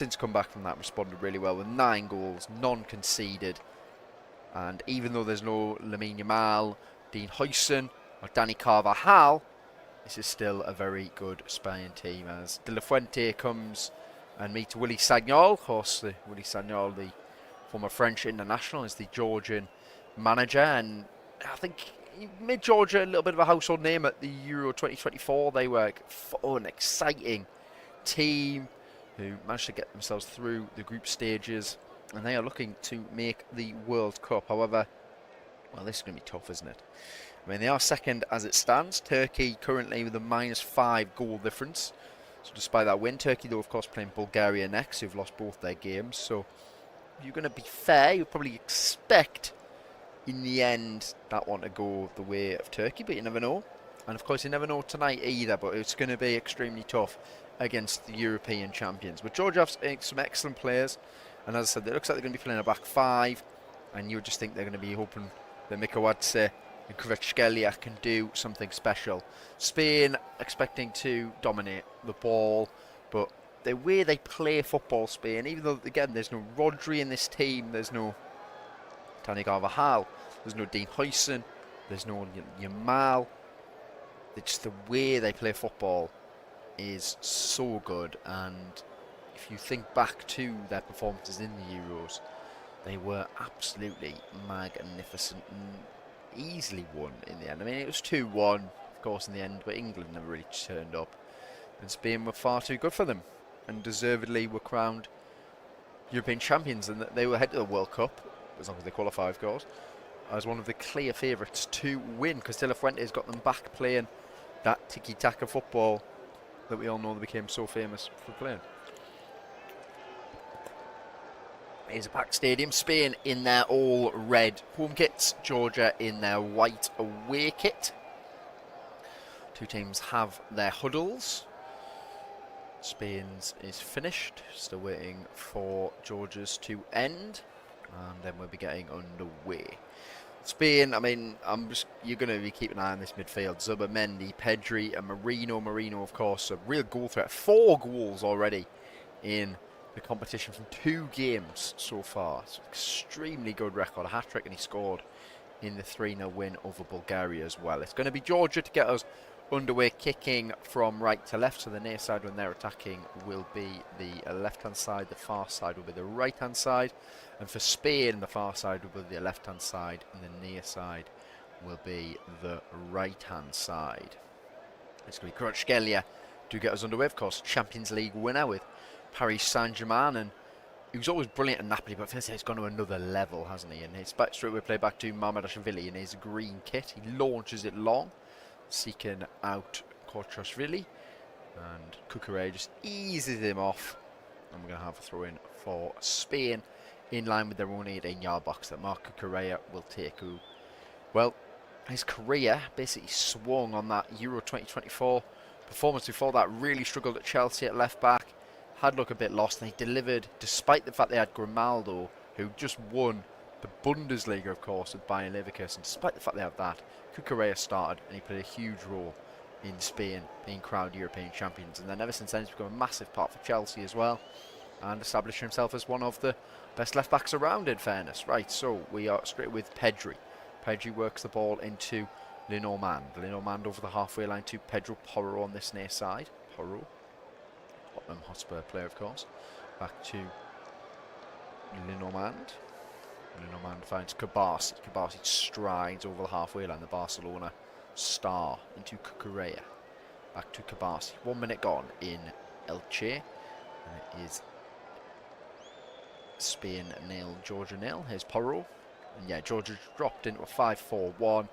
since come back from that, responded really well with 9 goals, none conceded. And even though there's no Lamine Yamal, Dean Huijsen or Danny Carvajal, this is still a very good Spain team as De La Fuente comes and meets Willy Sagnol. Of course, Willy Sagnol, the former French international, is the Georgian manager, and I think he made Georgia a little bit of a household name at the Euro 2024. They were a fun, exciting team who managed to get themselves through the group stages, and they are looking to make the World Cup. However, well, this is going to be tough, isn't it? I mean, they are second as it stands. Turkey currently with a -5 goal difference. So despite that win, Turkey, though, of course, playing Bulgaria next, who've lost both their games. So if you're going to be fair, you'll probably expect, in the end, that one to go the way of Turkey, but you never know. And, of course, you never know tonight either, but it's going to be extremely tough against the European champions. But Georgia have some excellent players, and as I said, it looks like they're going to be playing a back 5, and you would just think they're going to be hoping that Mikowadze and Kvaratskhelia can do something special. Spain expecting to dominate the ball, but the way they play football, Spain, even though, again, there's no Rodri in this team, there's no Dani Carvajal, there's no Dean Huijsen, there's no Yamal. It's the way they play football is so good, and if you think back to their performances in the Euros, they were absolutely magnificent and easily won in the end. I mean, it was 2-1, of course, in the end, but England never really turned up. And Spain were far too good for them, and deservedly were crowned European champions, and they were headed to the World Cup, as long as they qualify, of course, as one of the clear favourites to win, because De La Fuente's got them back playing that tiki-taka football that we all know they became so famous for playing. Here's a packed stadium. Spain in their all red home kits, Georgia in their white away kit. Two teams have their huddles. Spain's is finished, still waiting for Georgia's to end, and then we'll be getting underway. Spain, I mean, you're going to be keeping an eye on this midfield. Zubamendi, Pedri and Marino. Marino, of course, a real goal threat. 4 goals already in the competition from 2 games so far. It's an extremely good record, a hat-trick, and he scored in the 3-0 win over Bulgaria as well. It's going to be Georgia to get us underway, kicking from right to left, so the near side when they're attacking will be the left-hand side, the far side will be the right-hand side, and for Spain the far side will be the left-hand side and the near side will be the right-hand side. It's going to be Kvaratskhelia to get us underway, of course, Champions League winner with Paris Saint-Germain, and he was always brilliant at Napoli, but first he's gone to another level, hasn't he? And it's straight away play back to Mamardashvili in his green kit. He launches it long, seeking out Kvaratskhelia, and Cucurella just eases him off, and we're going to have a throw in for Spain in line with their own 18-yard box that Marc Cucurella will take. Who, well, his career basically swung on that Euro 2024 performance. Before that, really struggled at Chelsea at left back, had looked a bit lost, and he delivered despite the fact they had Grimaldo, who just won the Bundesliga, of course, with Bayern Leverkusen. Despite the fact they have that, Cucurella started, and he played a huge role in Spain being crowned European champions. And then ever since then, he's become a massive part for Chelsea as well, and established himself as one of the best left backs around, in fairness. Right, so we are straight with Pedri. Pedri works the ball into Lenormand. Lenormand over the halfway line to Pedro Porro on this near side. Porro, Tottenham Hotspur player, of course. Back to Lenormand. Lenormand finds Kabasi. Kabasi strides over the halfway line, the Barcelona star, into Cucurella. Back to Kabasi. 1 minute gone in Elche. And it is Spain 0, Georgia 0. Here's Porro. And yeah, Georgia dropped into a 5-4-1.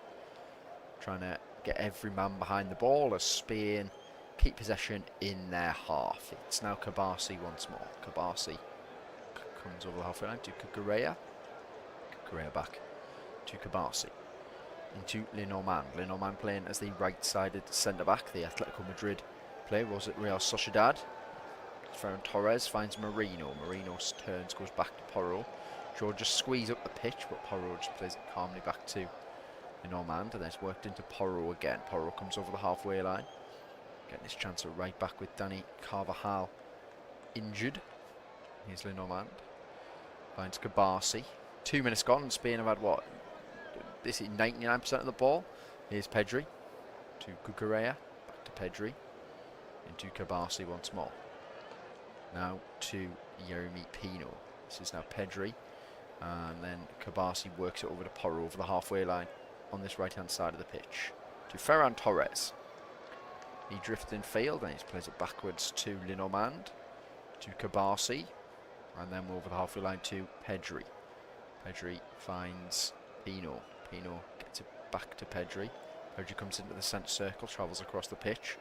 Trying to get every man behind the ball as Spain keep possession in their half. It's now Kabasi once more. Kabasi comes over the halfway line to Cucurella. Cucurella back to Kabasi. Into Lenormand. Lenormand playing as the right-sided centre-back. The Atletico Madrid player was at Real Sociedad. Ferran Torres finds Marino. Marino turns, goes back to Porro. Georgia squeeze up the pitch, but Porro just plays it calmly back to Lenormand, and then it's worked into Porro again. Porro comes over the halfway line, getting his chance at right back with Dani Carvajal injured. Here's Lenormand. Finds Kabasi. 2 minutes gone, and Spain have had what? This is 99% of the ball. Here's Pedri to Cucurella. Back to Pedri. Into Kabasi once more. Now to Yeremy Pino. This is now Pedri. And then Kabasi works it over to Porro over the halfway line on this right-hand side of the pitch. To Ferran Torres. He drifts in field and he plays it backwards to Lenormand. To Kabasi. And then over the halfway line to Pedri. Pedri finds Pino. Pino gets it back to Pedri. Pedri comes into the centre circle, travels across the pitch,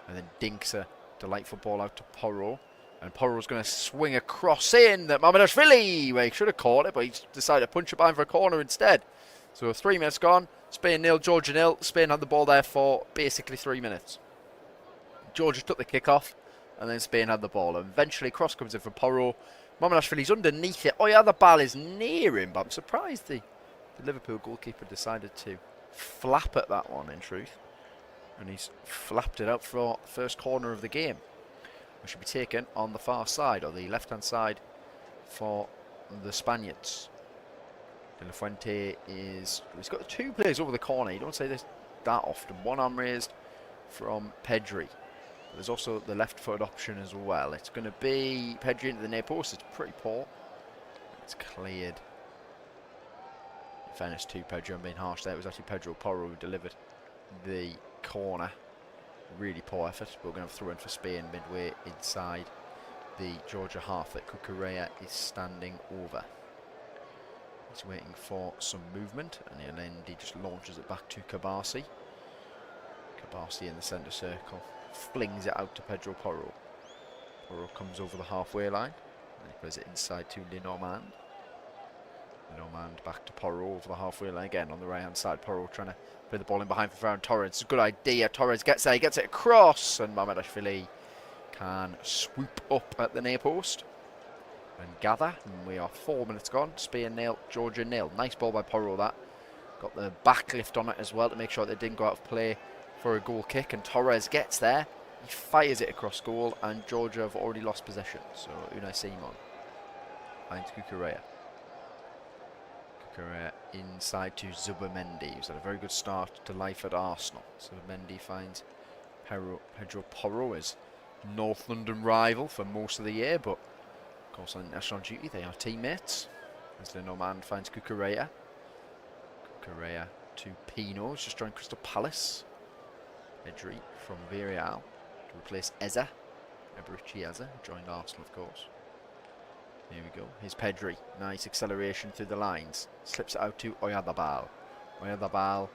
and then dinks a delightful ball out to Porro. And Porro's going to swing a cross in that Mamardashvili, well, he should have caught it, but he decided to punch it behind for a corner instead. So 3 minutes gone, Spain 0, Georgia 0. Spain had the ball there for basically 3 minutes. Georgia took the kick off, and then Spain had the ball. And eventually, cross comes in from Porro. Mamardashvili's underneath it. Oyarzabal is near him, but I'm surprised the Liverpool goalkeeper decided to flap at that one, in truth. And he's flapped it out for the first corner of the game, which should be taken on the far side, or the left-hand side, for the Spaniards. De La Fuente he's got 2 players over the corner. You don't say this that often. One arm raised from Pedri. There's also the left-footed option as well. It's going to be Pedri into the near post. It's pretty poor. It's cleared. In fairness to Pedri, I'm being harsh there. It was actually Pedro Porro who delivered the corner. Really poor effort. But we're going to have a throw in for Spain midway inside the Georgia half that Cucurella is standing over. He's waiting for some movement, and then he just launches it back to Kabasi. Kabasi in the centre circle. Flings it out to Pedro Porro. Porro comes over the halfway line and he plays it inside to Lenormand. Lenormand back to Porro over the halfway line again on the right hand side. Porro trying to play the ball in behind for Ferran Torres. It's a good idea. Torres gets there, he gets it across, and Mamardashvili can swoop up at the near post and gather. And we are 4 minutes gone. Spain 0, Georgia 0. Nice ball by Porro, that. Got the back lift on it as well to make sure they didn't go out of play for a goal kick, and Torres gets there, he fires it across goal, and Georgia have already lost possession. So Unai Simon finds Cucurella. Cucurella inside to Zubimendi, who's had a very good start to life at Arsenal. Zubimendi finds Pedro Porro, his North London rival for most of the year, but of course on national duty they are teammates. As Lenormand finds Cucurella. Cucurella to Pino, who's just joined Crystal Palace. Pedri from Villarreal to replace Eza. Eberechi Eza, joined Arsenal, of course. Here we go. Here's Pedri. Nice acceleration through the lines. Slips it out to Oyarzabal. Oyarzabal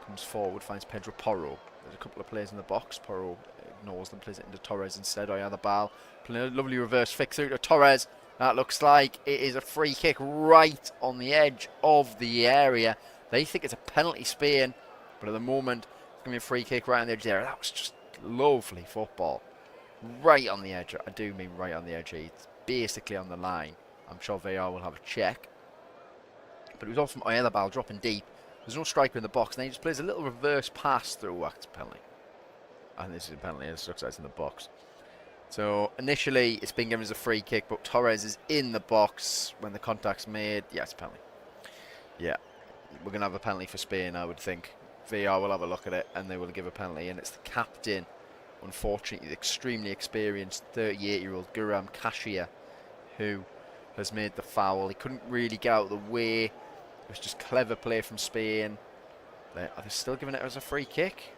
comes forward, finds Pedro Porro. There's a couple of players in the box. Porro ignores them, plays it into Torres instead. Oyarzabal playing a lovely reverse flick through to Torres. That looks like it is a free kick right on the edge of the area. They think it's a penalty, Spain, but at the moment it's going to be a free kick right on the edge there. That was just lovely football. Right on the edge. I do mean right on the edge. It's basically on the line. I'm sure VAR will have a check. But it was all from Oyarzabal dropping deep. There's no striker in the box, and he just plays a little reverse pass through. It's a penalty. I think this is a penalty. It looks like it's in the box. So initially it's been given as a free kick, but Torres is in the box when the contact's made. Yeah, it's a penalty. Yeah, we're going to have a penalty for Spain, I would think. VAR will have a look at it and they will give a penalty, and it's the captain, unfortunately, the extremely experienced 38-year-old Guram Kashia, who has made the foul. He couldn't really get out of the way. It was just clever play from Spain. Are they still giving it as a free kick?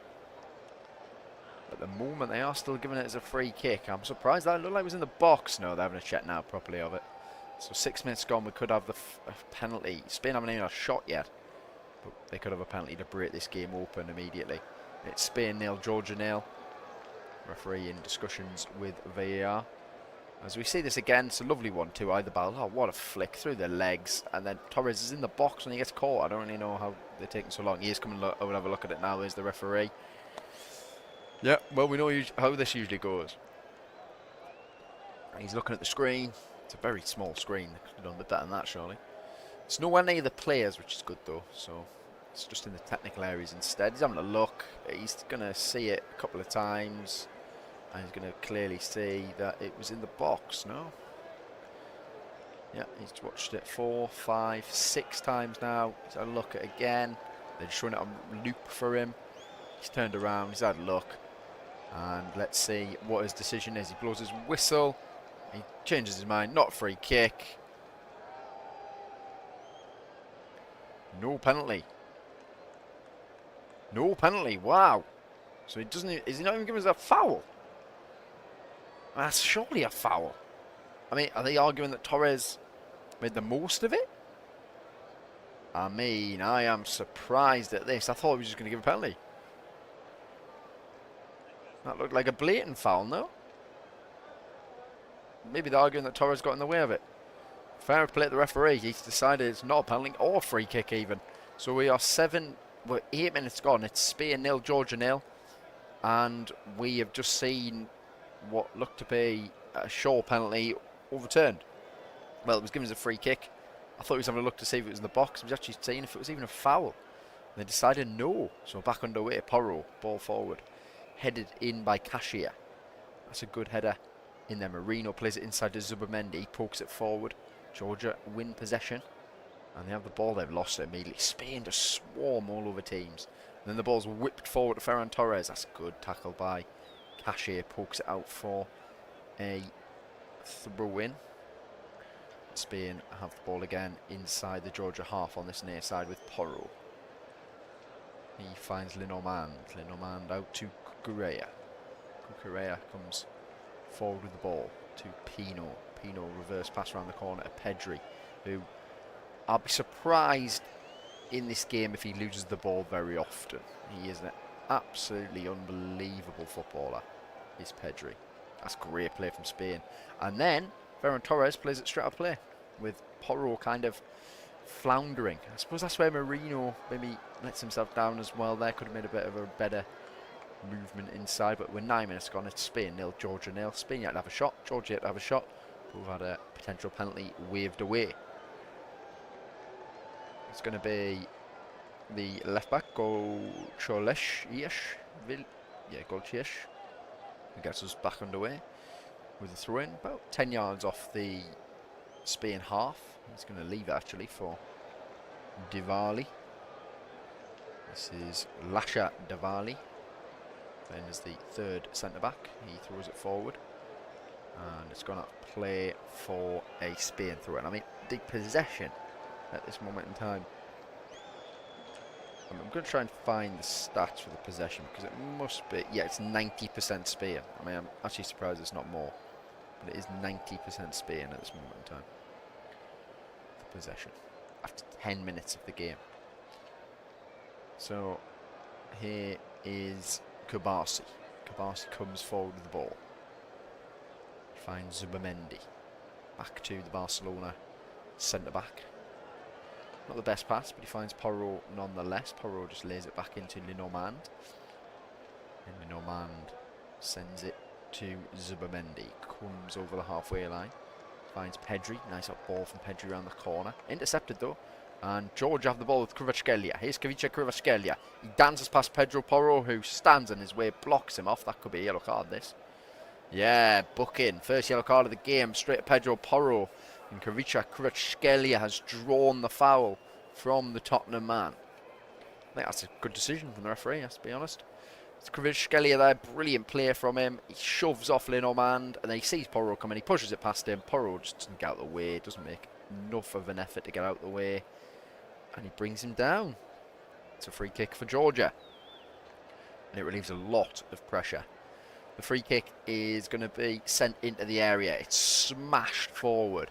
At the moment, they are still giving it as a free kick. I'm surprised. That looked like it was in the box. No, they're having a check now properly of it. So 6 minutes gone, we could have the penalty. Spain haven't even had a shot yet, but they could have a penalty to break this game open immediately. It's Spain 0, Georgia 0. Referee in discussions with VAR. As we see this again, it's a lovely one too. Oyarzabal, oh, what a flick through the legs, and then Torres is in the box when he gets caught. I don't really know how they're taking so long. He is coming. I will have a look at it now. There's the referee. Yeah, well, we know how this usually goes. He's looking at the screen. It's a very small screen. They could have done a bit better than that, surely. It's nowhere near the players, which is good though. So it's just in the technical areas instead. He's having a look. He's going to see it a couple of times. And he's going to clearly see that it was in the box, no? Yeah, he's watched it 4, 5, 6 times now. He's had a look at it again. They're just showing it on loop for him. He's turned around, he's had a look. And let's see what his decision is. He blows his whistle. He changes his mind. Not a free kick. No penalty. No penalty. Wow. So he doesn't. Is he not even giving us a foul? That's surely a foul. I mean, are they arguing that Torres made the most of it? I mean, I am surprised at this. I thought he was just going to give a penalty. That looked like a blatant foul, no? Maybe they're arguing that Torres got in the way of it. Fair play to the referee. He's decided it's not a penalty or a free kick even. So we are 8 minutes gone. It's Spain 0, Georgia 0. And we have just seen what looked to be a sure penalty overturned. Well, it was given as a free kick. I thought he was having a look to see if it was in the box. He was actually seeing if it was even a foul. And they decided no. So back underway. Porro, ball forward. Headed in by Cashier. That's a good header in there. Marino plays it inside to Zubamendi. Pokes it forward. Georgia win possession. And they have the ball. They've lost it immediately. Spain just swarm all over teams. And then the ball's whipped forward to Ferran Torres. That's a good tackle by Cashier. Pokes it out for a throw-in. Spain have the ball again inside the Georgia half on this near side with Porro. He finds Lenormand. Lenormand out to Cucurella. Cucurella comes forward with the ball to Pino. Pino reverse pass around the corner to Pedri, who I'll be surprised in this game if he loses the ball very often. He is an absolutely unbelievable footballer, is Pedri. That's great play from Spain. And then Ferran Torres plays it straight out of play with Porro kind of floundering. I suppose that's where Marino maybe lets himself down as well. There could have made a bit of a better movement inside, but we're 9 minutes gone. It's Spain 0, Georgia 0. Spain yet to have a shot, Georgia yet to have a shot. We've had a potential penalty waved away. It's going to be the left back, Golchish. Yeah, Golchish. Who gets us back underway with a throw in, about 10 yards off the Spain half. He's going to leave it actually for Diwali. This is Lasha Diwali. Then as the third centre back, he throws it forward. And it's going to play for a Spain throw in. I mean, the possession at this moment in time. I'm going to try and find the stats for the possession because it must be, yeah, it's 90% Spain. I mean, I'm actually surprised it's not more, but it is 90% Spain at this moment in time. The possession after 10 minutes of the game. So here is Kubasi. Kubasi comes forward with the ball. Finds Zubamendi. Back to the Barcelona centre back. Not the best pass, but he finds Porro nonetheless. Porro just lays it back into Lenormand. And Lenormand sends it to Zubamendi. Comes over the halfway line. Finds Pedri. Nice up ball from Pedri around the corner. Intercepted though. And George have the ball with Kvaratskhelia. Here's Kvaratskhelia. He dances past Pedro Porro, who stands in his way, blocks him off. That could be a yellow card, this. Yeah, book in. First yellow card of the game. Straight to Pedro Porro. And Kvaratskhelia has drawn the foul from the Tottenham man. I think that's a good decision from the referee, I have to be honest. It's Kvaratskhelia there. Brilliant play from him. He shoves off Lenormand. And then he sees Porro coming. He pushes it past him. Porro just doesn't get out of the way. Doesn't make enough of an effort to get out of the way. And he brings him down. It's a free kick for Georgia. And it relieves a lot of pressure. The free kick is going to be sent into the area. It's smashed forward.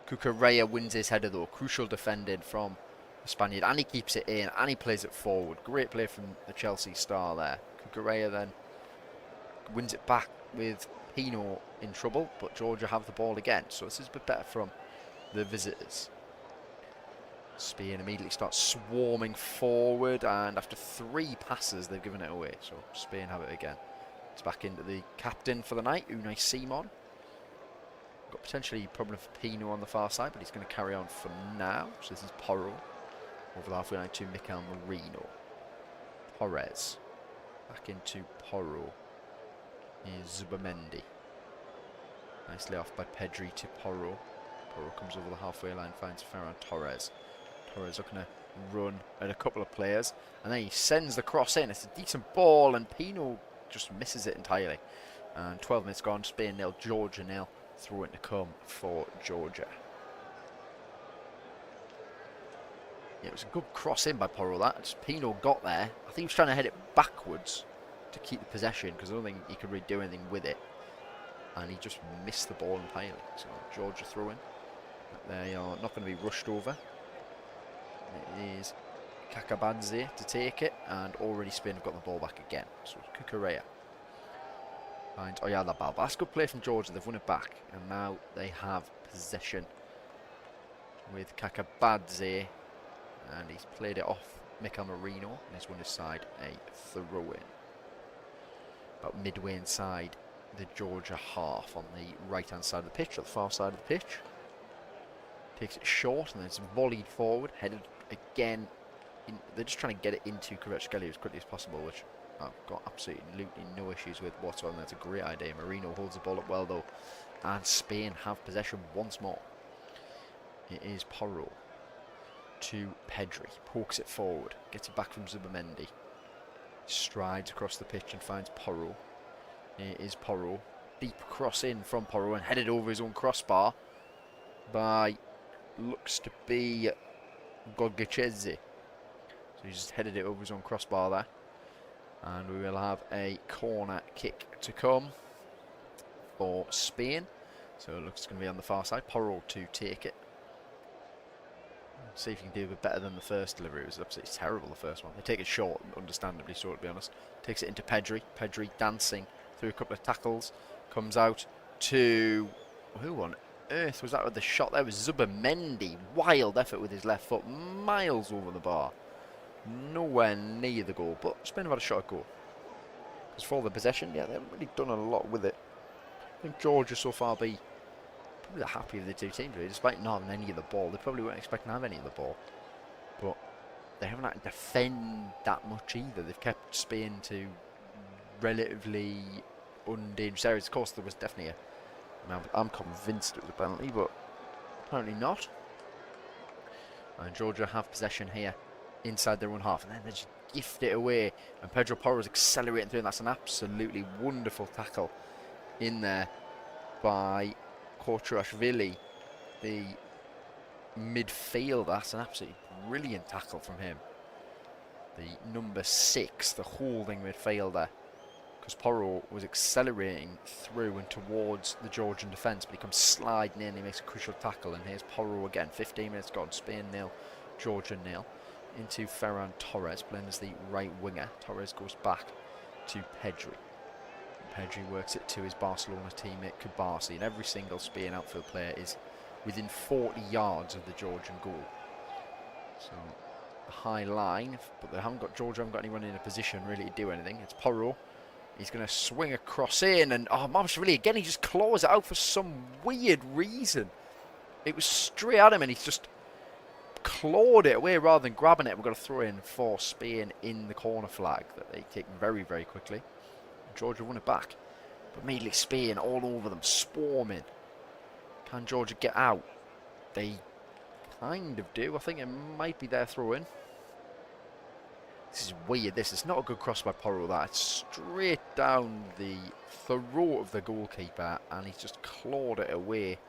Cucurella wins his header though. Crucial defending from the Spaniard. And he keeps it in. And he plays it forward. Great play from the Chelsea star there. Cucurella then wins it back with Pino in trouble. But Georgia have the ball again. So this is a bit better from the visitors. Spain immediately starts swarming forward, and after 3 passes they've given it away, so Spain have it again. It's back into the captain for the night, Unai Simon. Got potentially a problem for Pino on the far side, but he's going to carry on for now. So this is Porro over the halfway line to Mikel Merino. Torres back into Porro. Here's Zubamendi. Nicely off by Pedri to Porro. Porro comes over the halfway line, finds Ferran Torres. Torres looking to run at a couple of players, and then he sends the cross in. It's a decent ball, and Pino just misses it entirely. And 12 minutes gone, Spain 0, Georgia 0. Throw in to come for Georgia. Yeah, it was a good cross in by Porro. That Pino got there. I think he was trying to head it backwards to keep the possession, because I don't think he could really do anything with it. And he just missed the ball entirely. So Georgia throw in. They are not going to be rushed over. It is Kakabadze to take it, and already Spain have got the ball back again. So it's Kukurea finds Oyalabal. That's good play from Georgia. They've won it back, and now they have possession with Kakabadze, and he's played it off Mikel Marino, and he's won his side a throw-in. About midway inside the Georgia half on the right-hand side of the pitch, or the far side of the pitch. Takes it short, and then it's volleyed forward, headed again. They're just trying to get it into Kvaratskhelia as quickly as possible, which I've got absolutely no issues with whatsoever. That's a great idea. Marino holds the ball up well, though, and Spain have possession once more. It is Porro to Pedri. Pokes it forward, gets it back from Zubamendi. Strides across the pitch and finds Porro. It is Porro. Deep cross in from Porro and headed over his own crossbar by, looks to be, Godgacheze. So he just headed it over his own crossbar there. And we will have a corner kick to come for Spain. So it looks going to be on the far side. Porro to take it. See if you can do a bit better than the first delivery. It was absolutely terrible, the first one. They take it short, understandably so, to be honest. Takes it into Pedri. Pedri dancing through a couple of tackles. Comes out to... Who on earth was that with the shot? There was Zubamendi. Wild effort with his left foot. Miles over the bar. Nowhere near the goal, but Spain have had a shot at goal. Because for the possession, yeah, they haven't really done a lot with it. I think Georgia so far be probably the happy of the two teams, really, despite not having any of the ball. They probably weren't expecting to have any of the ball, but they haven't had to defend that much either. They've kept Spain to relatively undangerous areas. Of course, there was definitely I'm convinced it was a penalty, but apparently not. And Georgia have possession here inside their own half, and then they just gift it away, and Pedro Porro is accelerating through, and that's an absolutely wonderful tackle in there by Kortrashvili, the midfielder. That's an absolutely brilliant tackle from him, the number 6, the holding midfielder, because Porro was accelerating through and towards the Georgian defence, but he comes sliding in, he makes a crucial tackle, and here's Porro again. 15 minutes gone, Spain 0, Georgia 0. Into Ferran Torres, playing as the right winger. Torres goes back to Pedri. Pedri works it to his Barcelona teammate Kabasi, and every single Spain outfield player is within 40 yards of the Georgian goal. So a high line, but Georgia haven't got anyone in a position really to do anything. It's Porro. He's going to swing across in, and Mamashvili again, he just claws it out for some weird reason. It was straight at him, and he's just clawed it away rather than grabbing it. We're going to throw in for Spain in the corner flag that they take very, very quickly. Georgia won it back, but immediately Spain all over them, swarming. Can Georgia get out? They kind of do. I think it might be their throw in. This is weird. This is not a good cross by Porro. That it's straight down the throat of the goalkeeper, and he's just clawed it away.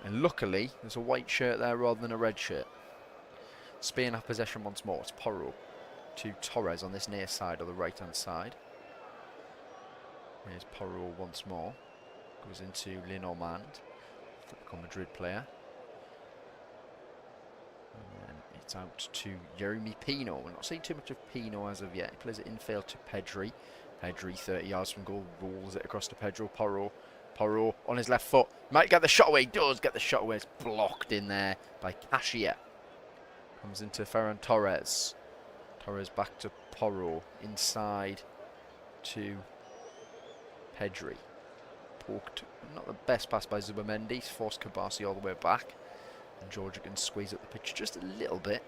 And luckily, there's a white shirt there rather than a red shirt. Spain have possession once more. It's Porro to Torres on this near side or the right-hand side. Here's Porro once more. Goes into Lenormand, typical Madrid player. And then it's out to Jeremy Pino. We're not seeing too much of Pino as of yet. He plays it infield to Pedri. Pedri, 30 yards from goal, rolls it across to Pedro Porro. Porro on his left foot. Might get the shot away. He does get the shot away. It's blocked in there by Cashier. Comes into Ferran Torres. Torres back to Porro. Inside to Pedri. Poked. Not the best pass by Zubamendi. He's forced Kabasi all the way back. And Georgia can squeeze up the pitch just a little bit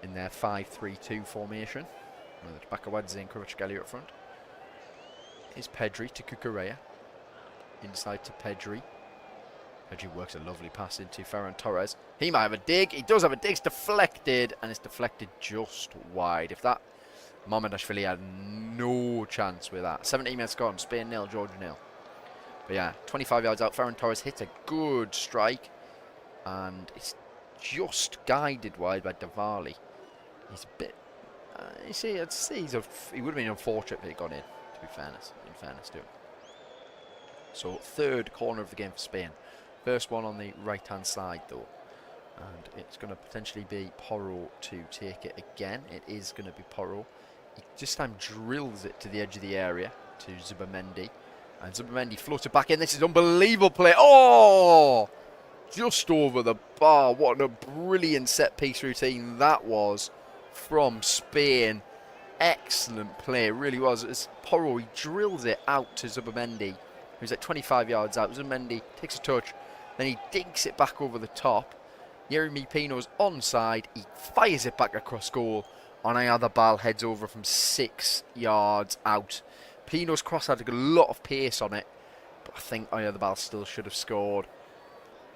in their 5-3-2 formation. With Bakawadze and Kvaratskhelia up front. Is Pedri to Kukurea. Inside to Pedri. Pedri works a lovely pass into Ferran Torres. He might have a dig. He does have a dig. It's deflected, and it's deflected just wide. If that, Mamardashvili had no chance with that. 17 minutes gone. Spain 0, Georgia 0. But yeah, 25 yards out. Ferran Torres hits a good strike, and it's just guided wide by Diwali. He's a bit. You see, I'd say he would have been unfortunate if he got in. To be fairness, in fairness to him. So third corner of the game for Spain. First one on the right-hand side though, and it's going to potentially be Porro to take it again. It is going to be Porro. He this time drills it to the edge of the area to Zubamendi, and Zubamendi floated back in. This is unbelievable play. Oh, just over the bar. What a brilliant set-piece routine that was from Spain. Excellent play, it really was. As Porro, he drills it out to Zubamendi, who's at 25 yards out. Zubamendi takes a touch, then he digs it back over the top. Yeremy Pino's onside. He fires it back across goal, and Oyarzábal heads over from 6 yards out. Pino's cross had a lot of pace on it, but I think Oyarzábal still should have scored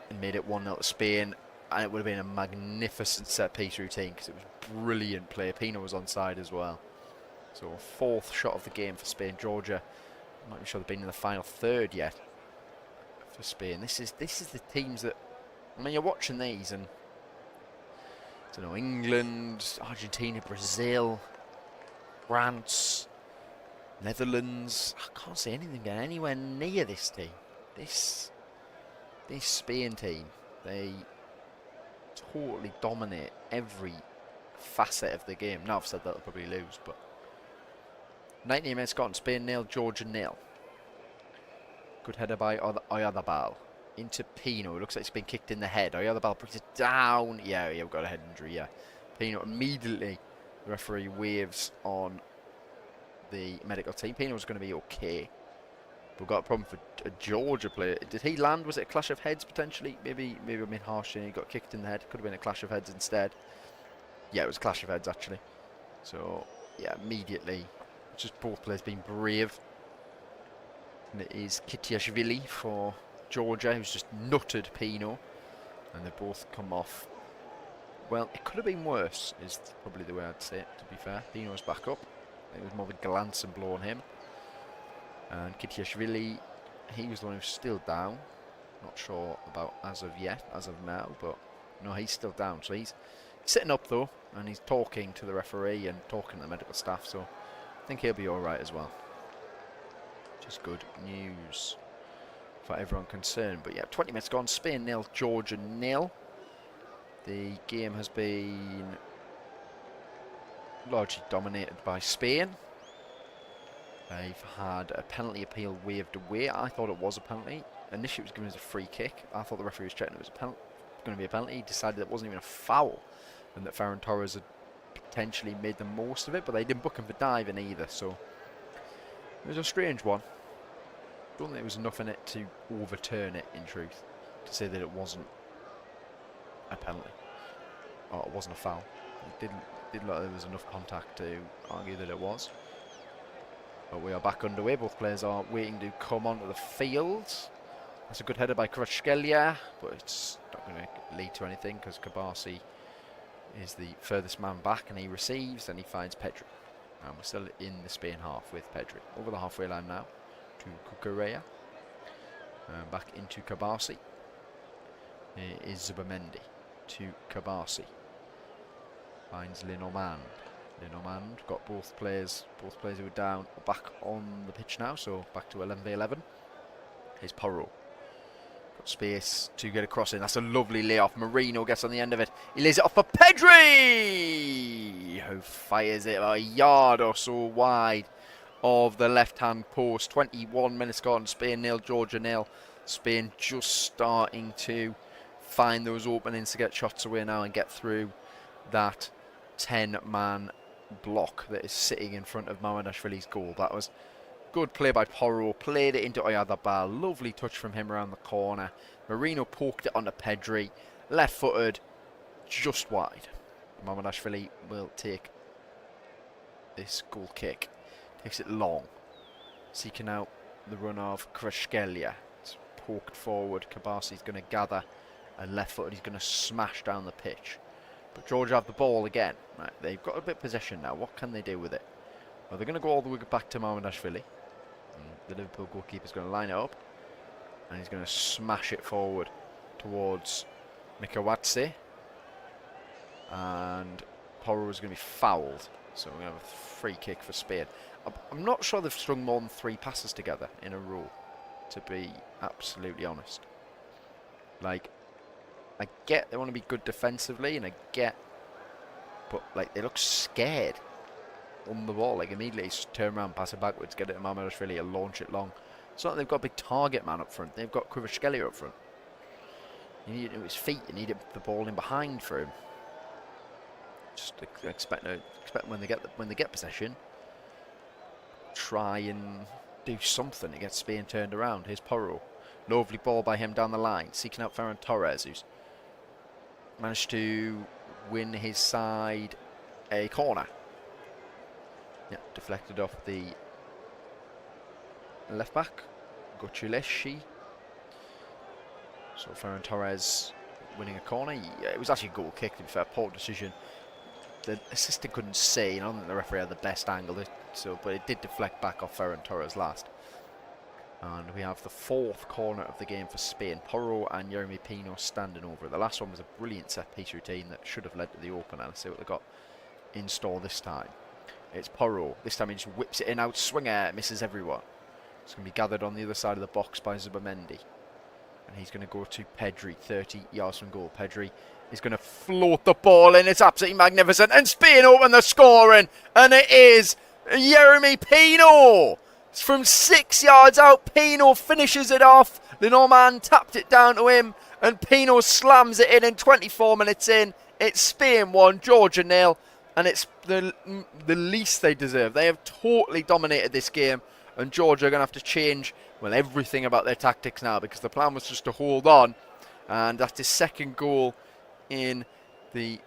and made it 1-0 to Spain, and it would have been a magnificent set-piece routine because it was brilliant play. Pino was onside as well. So fourth shot of the game for Spain. Georgia, I'm not even sure they've been in the final third yet for Spain. This is the teams that, I mean, you're watching these and I don't know, England, Argentina, Brazil, France, Netherlands. I can't see anything getting anywhere near this team. This Spain team, they totally dominate every facet of the game. Now I've said that, they'll probably lose, but 19 minutes gone. Spain 0, Georgia 0. Good header by Oyarzábal into Pino. It looks like it's been kicked in the head. Oyarzábal brings it down. Yeah, we've got a head injury. Yeah, Pino immediately. The referee waves on the medical team. Pino's going to be okay. We've got a problem for a Georgia player. Did he land? Was it a clash of heads potentially? Maybe I've been harsh and he got kicked in the head. Could have been a clash of heads instead. Yeah, it was a clash of heads actually. So yeah, immediately, just both players being brave. And it is Kitiashvili for Georgia, who's just nutted Pino, and they both come off. Well, it could have been worse, is probably the way I'd say it, to be fair. Pino's back up. It was more of a glance and blow on him. And Kitiashvili, he was the one who's still down. Not sure about as of yet, as of now, but no, he's still down. So he's sitting up though, and he's talking to the referee and talking to the medical staff, so I think he'll be alright as well. Which is good news for everyone concerned. But yeah, 20 minutes gone. Spain 0, Georgia 0. The game has been largely dominated by Spain. They've had a penalty appeal waved away. I thought it was a penalty. Initially it was given as a free kick. I thought the referee was checking it was going to be a penalty. He decided it wasn't even a foul, and that Ferran Torres had potentially made the most of it, but they didn't book him for diving either, so it was a strange one. Don't think there was enough in it to overturn it, in truth, to say that it wasn't a penalty or it wasn't a foul. It didn't look like there was enough contact to argue that it was. But we are back underway. Both players are waiting to come onto the field. That's a good header by Kvaratskhelia, but it's not going to lead to anything because Kabasi is the furthest man back, and he receives and he finds Pedri. And we're still in the Spain half with Pedri. Over the halfway line now to Cucurella. Back into Kabasi. Here is Zubamendi to Kabasi. Finds Lenormand. Lenormand got both players who were down back on the pitch now, so back to 11v11. Here's Porro. Got space to get across in. That's a lovely layoff. Marino gets on the end of it. He lays it off for Pedri, who fires it a yard or so wide of the left-hand post. 21 minutes gone. Spain 0, Georgia 0. Spain just starting to find those openings to get shots away now and get through that 10-man block that is sitting in front of Mamardashvili's goal. That was good play by Porro. Played it into Oyarzábal. Lovely touch from him around the corner. Marino poked it onto Pedri. Left-footed, just wide. Mamardashvili will take this goal kick. Takes it long. Seeking out the run of Kvaratskhelia. It's poked forward. Kabasi's going to gather, and left-footed he's going to smash down the pitch. But Georgia have the ball again. Right, they've got a bit of possession now. What can they do with it? Well, they're going to go all the way back to Mamardashvili. The Liverpool goalkeeper's going to line it up, and he's going to smash it forward towards Mikawatse. And Porro is going to be fouled. So we're going to have a free kick for Spain. I'm not sure they've strung more than 3 passes together in a row, to be absolutely honest. Like, I get they want to be good defensively, and I get, but like they look scared on the ball. Like immediately just turn around, pass it backwards, get it to Mamardashvili, and launch it long. It's not like they've got a big target man up front. They've got Kvaratskhelia up front. You need it to his feet. You need the ball in behind for him. Just expect when they get possession, try and do something to get Spain turned around. Here's Porro. Lovely ball by him down the line, seeking out Ferran Torres, who's managed to win his side a corner. Yeah, deflected off the left back, Gochuleshi. So Ferran Torres winning a corner. Yeah, it was actually a goal kick, to be fair. Poor decision. The assistant couldn't see, and I don't think the referee had the best angle, but it did deflect back off Ferran Torres last. And we have the 4th corner of the game for Spain. Porro and Yeremy Pino standing over it. The last one was a brilliant set-piece routine that should have led to the opener. Let's see what they've got in store this time. It's Porro. This time he just whips it in, out swinger, misses everyone. It's going to be gathered on the other side of the box by Zubamendi. And he's going to go to Pedri, 30 yards from goal. Pedri is going to float the ball in. It's absolutely magnificent. And Spain open the scoring. And it is Yeremy Pino. It's from 6 yards out. Pino finishes it off. Lenormand tapped it down to him. And Pino slams it in 24 minutes in. It's Spain 1, Georgia 0. And it's the least they deserve. They have totally dominated this game. And Georgia are going to have to change, well, everything about their tactics now, because the plan was just to hold on. And that's his 2nd goal in the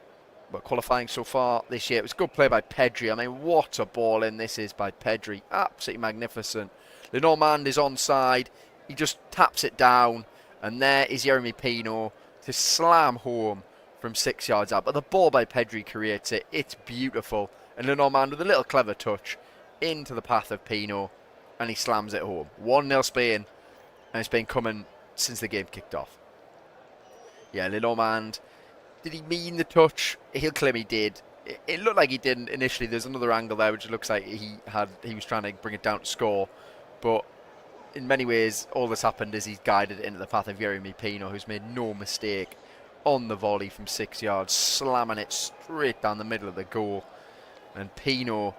qualifying so far this year. It was good play by Pedri. I mean, what a ball in this is by Pedri. Absolutely magnificent. Lenormand is onside. He just taps it down. And there is Yeremy Pino to slam home from 6 yards out. But the ball by Pedri creates it. It's beautiful. And Lenormand with a little clever touch into the path of Pino. And he slams it home. 1-0 Spain. And it's been coming since the game kicked off. Yeah, Lenormand. Did he mean the touch? He'll claim he did. It looked like he didn't initially. There's another angle there which looks like he was trying to bring it down to score. But in many ways, all that's happened is he's guided it into the path of Yeremy Pino, who's made no mistake on the volley from 6 yards, slamming it straight down the middle of the goal. And Pino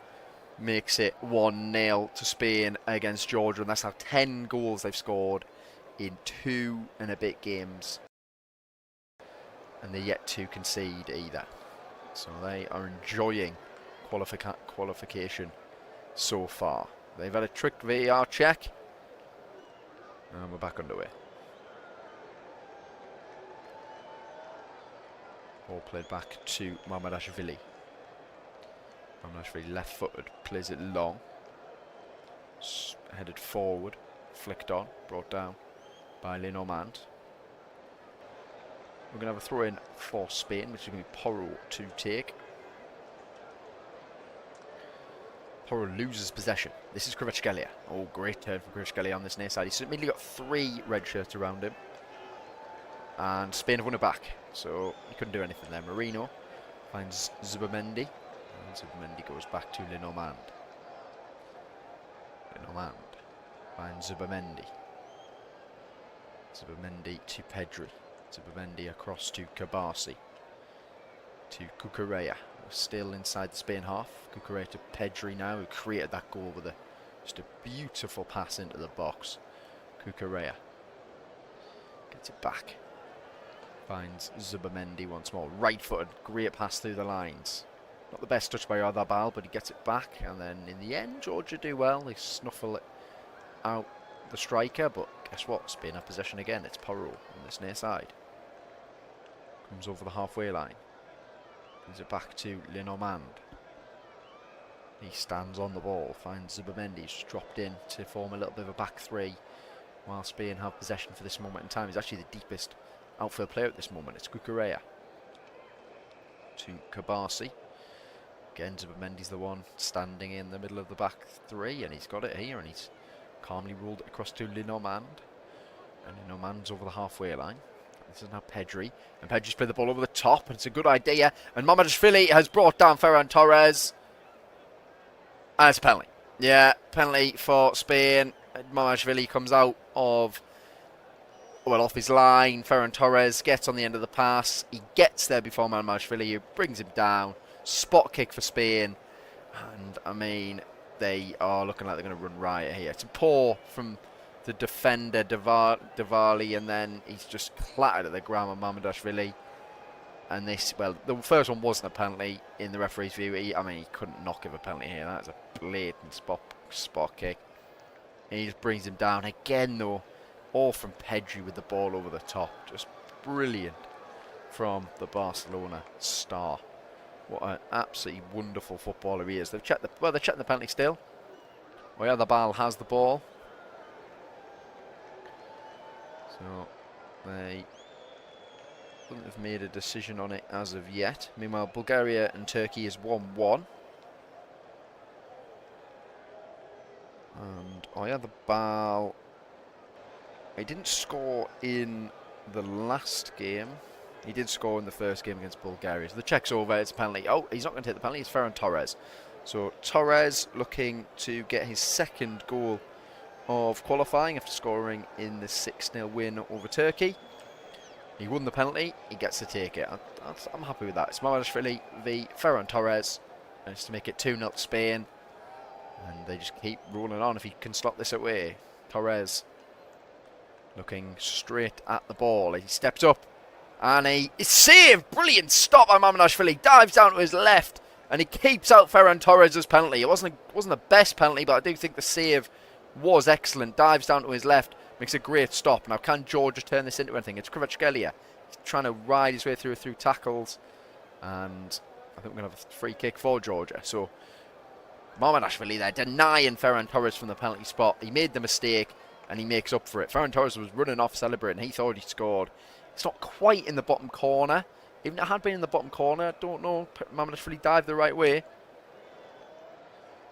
makes it 1-0 to Spain against Georgia, and that's now 10 goals they've scored in 2 and a bit games, and they're yet to concede either. So they are enjoying qualification so far. They've had a trick VAR check, and we're back underway. Ball played back to Mamardashvili. Mamardashvili left-footed, plays it long, headed forward, flicked on, brought down by Lenormand. We're going to have a throw-in for Spain, which is going to be Porro to take. Porro loses possession. This is Kvaratskhelia. Oh, great turn from Kvaratskhelia on this near side. He's immediately got 3 red shirts around him. And Spain have won it back, so he couldn't do anything there. Marino finds Zubamendi. And Zubamendi goes back to Lenormand. Lenormand finds Zubamendi. Zubamendi to Pedri. Zubamendi across to Kabasi. To Cucurella. Still inside the Spain half. Cucurella to Pedri now, who created that goal with just a beautiful pass into the box. Cucurella gets it back. Finds Zubamendi once more. Right-footed, great pass through the lines. Not the best touch by Ardabal, but he gets it back. And then in the end, Georgia do well. They snuffle it out the striker, but guess what? Spain have possession again. It's Porro on this near side. Comes over the halfway line. Brings it back to Lenormand. He stands on the ball, finds Zubamendi. He's dropped in to form a little bit of a back three while Spain have possession for this moment in time. He's actually the deepest outfield player at this moment. It's Cucurella to Kabasi. Again, Zubimendi's the one standing in the middle of the back three, and he's got it here, and he's calmly rolled it across to Lenormand. And Lenormand's over the halfway line. This is now Pedri, and Pedri's played the ball over the top, and it's a good idea. And Mamardashvili has brought down Ferran Torres. And it's a penalty. Yeah, penalty for Spain. Mamardashvili comes out of, well, off his line. Ferran Torres gets on the end of the pass. He gets there before Mamardashvili, who brings him down. Spot kick for Spain. And, I mean, they are looking like they're going to run riot here. It's a paw from the defender, Diwali, and then he's just clattered at the ground with Mamardashvili. And this, well, the first one wasn't a penalty in the referee's view. He couldn't not give a penalty here. That's a blatant spot kick. And he just brings him down again, though. All from Pedri with the ball over the top. Just brilliant from the Barcelona star. What an absolutely wonderful footballer he is. They're checking the penalty still. Oyarzábal has the ball. So they wouldn't have made a decision on it as of yet. Meanwhile, Bulgaria and Turkey is 1-1. And Oyarzábal, he didn't score in the last game. He did score in the first game against Bulgaria. So the check's over, it's a penalty. Oh, he's not going to take the penalty, it's Ferran Torres. So Torres looking to get his second goal of qualifying after scoring in the 6-0 win over Turkey. He won the penalty, he gets to take it. I'm happy with that. It's Mamardashvili v Ferran Torres. And it's to make it 2-0 to Spain. And they just keep rolling on if he can slot this away. Torres looking straight at the ball. He steps up and he is saved. Brilliant stop by Mamardashvili. Dives down to his left and he keeps out Ferran Torres' penalty. It wasn't the best penalty, but I do think the save was excellent. Dives down to his left, makes a great stop. Now, can Georgia turn this into anything? It's Kvaratskhelia. He's trying to ride his way through tackles, and I think we're going to have a free kick for Georgia. So, Mamardashvili there denying Ferran Torres from the penalty spot. He made the mistake, and he makes up for it. Ferran Torres was running off celebrating. He thought he scored. It's not quite in the bottom corner. Even if it had been in the bottom corner, I don't know. Mamardashvili dived the right way.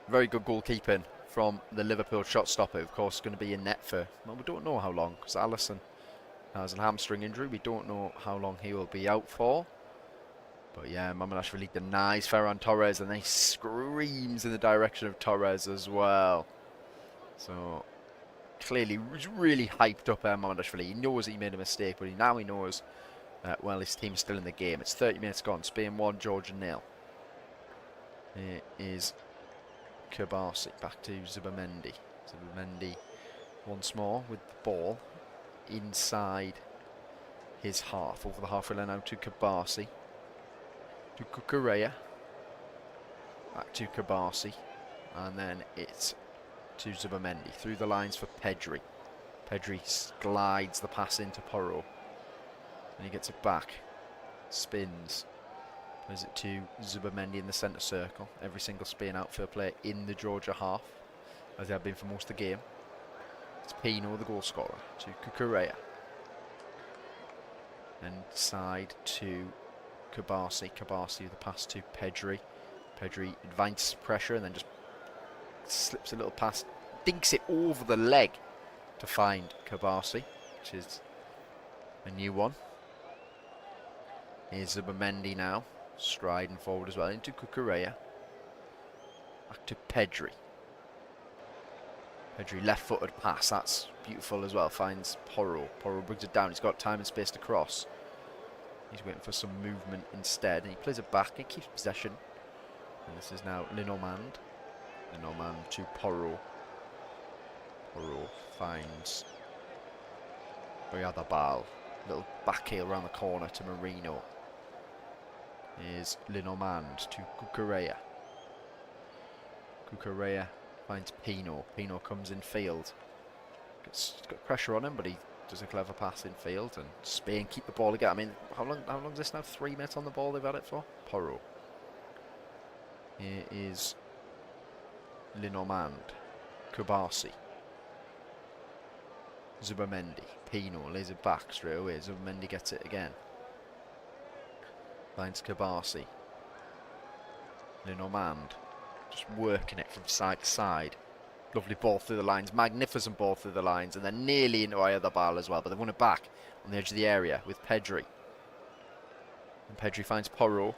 Very good goalkeeping from the Liverpool shot stopper. Of course, going to be in net for, well, we don't know how long, because Alisson has a hamstring injury. We don't know how long he will be out for. But yeah, Mamardashvili denies Ferran Torres, and then he screams in the direction of Torres as well. So clearly really hyped up Mamardashvili. He knows he made a mistake, but now he knows well, his team's still in the game. It's 30 minutes gone. Spain 1, Georgia 0. Here is Kabasi back to Zubimendi. Zubimendi once more with the ball inside his half. Over the halfway line now to Kabasi. To Cucurella. Back to Kabasi. And then it's to Zubimendi. Through the lines for Pedri. Pedri glides the pass into Porro. And he gets it back. Spins. Plays it to Zubimendi in the centre circle. Every single Spain outfield player in the Georgia half, as they have been for most of the game. It's Pino, the goal scorer, to Cucurella. Inside to Kabasi. Kabasi with the pass to Pedri. Pedri advances pressure and then just slips a little pass, dinks it over the leg to find Kabasi, which is a new one. Here's Zubimendi now, striding forward as well, into Cucurella. Back to Pedri. Pedri left-footed pass, that's beautiful as well, finds Porro. Porro brings it down, he's got time and space to cross. He's waiting for some movement instead, and he plays it back, he keeps possession. And this is now Lenormand. Lenormand to Porro. Porro finds Oyarzábal. Little back heel around the corner to Marino. Is Lenormand to Cucurella. Cucurella finds Pino. Pino comes in field. It's got pressure on him, but he does a clever pass in field, and Spain keep the ball again. I mean, how long is this now? 3 minutes on the ball they've had it for? Porro. Here is Lenormand. Kabasi. Zubamendi. Pino lays it back straight away. Zubamendi gets it again. Finds Kabasi. Lenormand. Just working it from side to side. Lovely ball through the lines. Magnificent ball through the lines. And then nearly into Oyarzábal as well. But they've won it back on the edge of the area with Pedri. And Pedri finds Porro.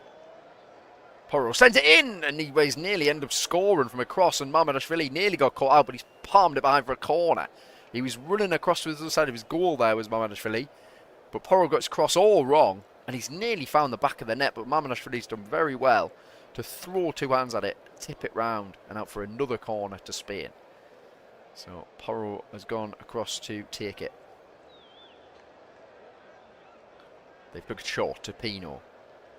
Porro sends it in, and he's nearly ended up scoring from a cross, and Mamardashvili nearly got caught out, but he's palmed it behind for a corner. He was running across to the other side of his goal there, was Mamardashvili, but Porro got his cross all wrong, and he's nearly found the back of the net, but Mamardashvili's done very well to throw two hands at it, tip it round, and out for another corner to Spain. So Porro has gone across to take it. They've looked short to Pino,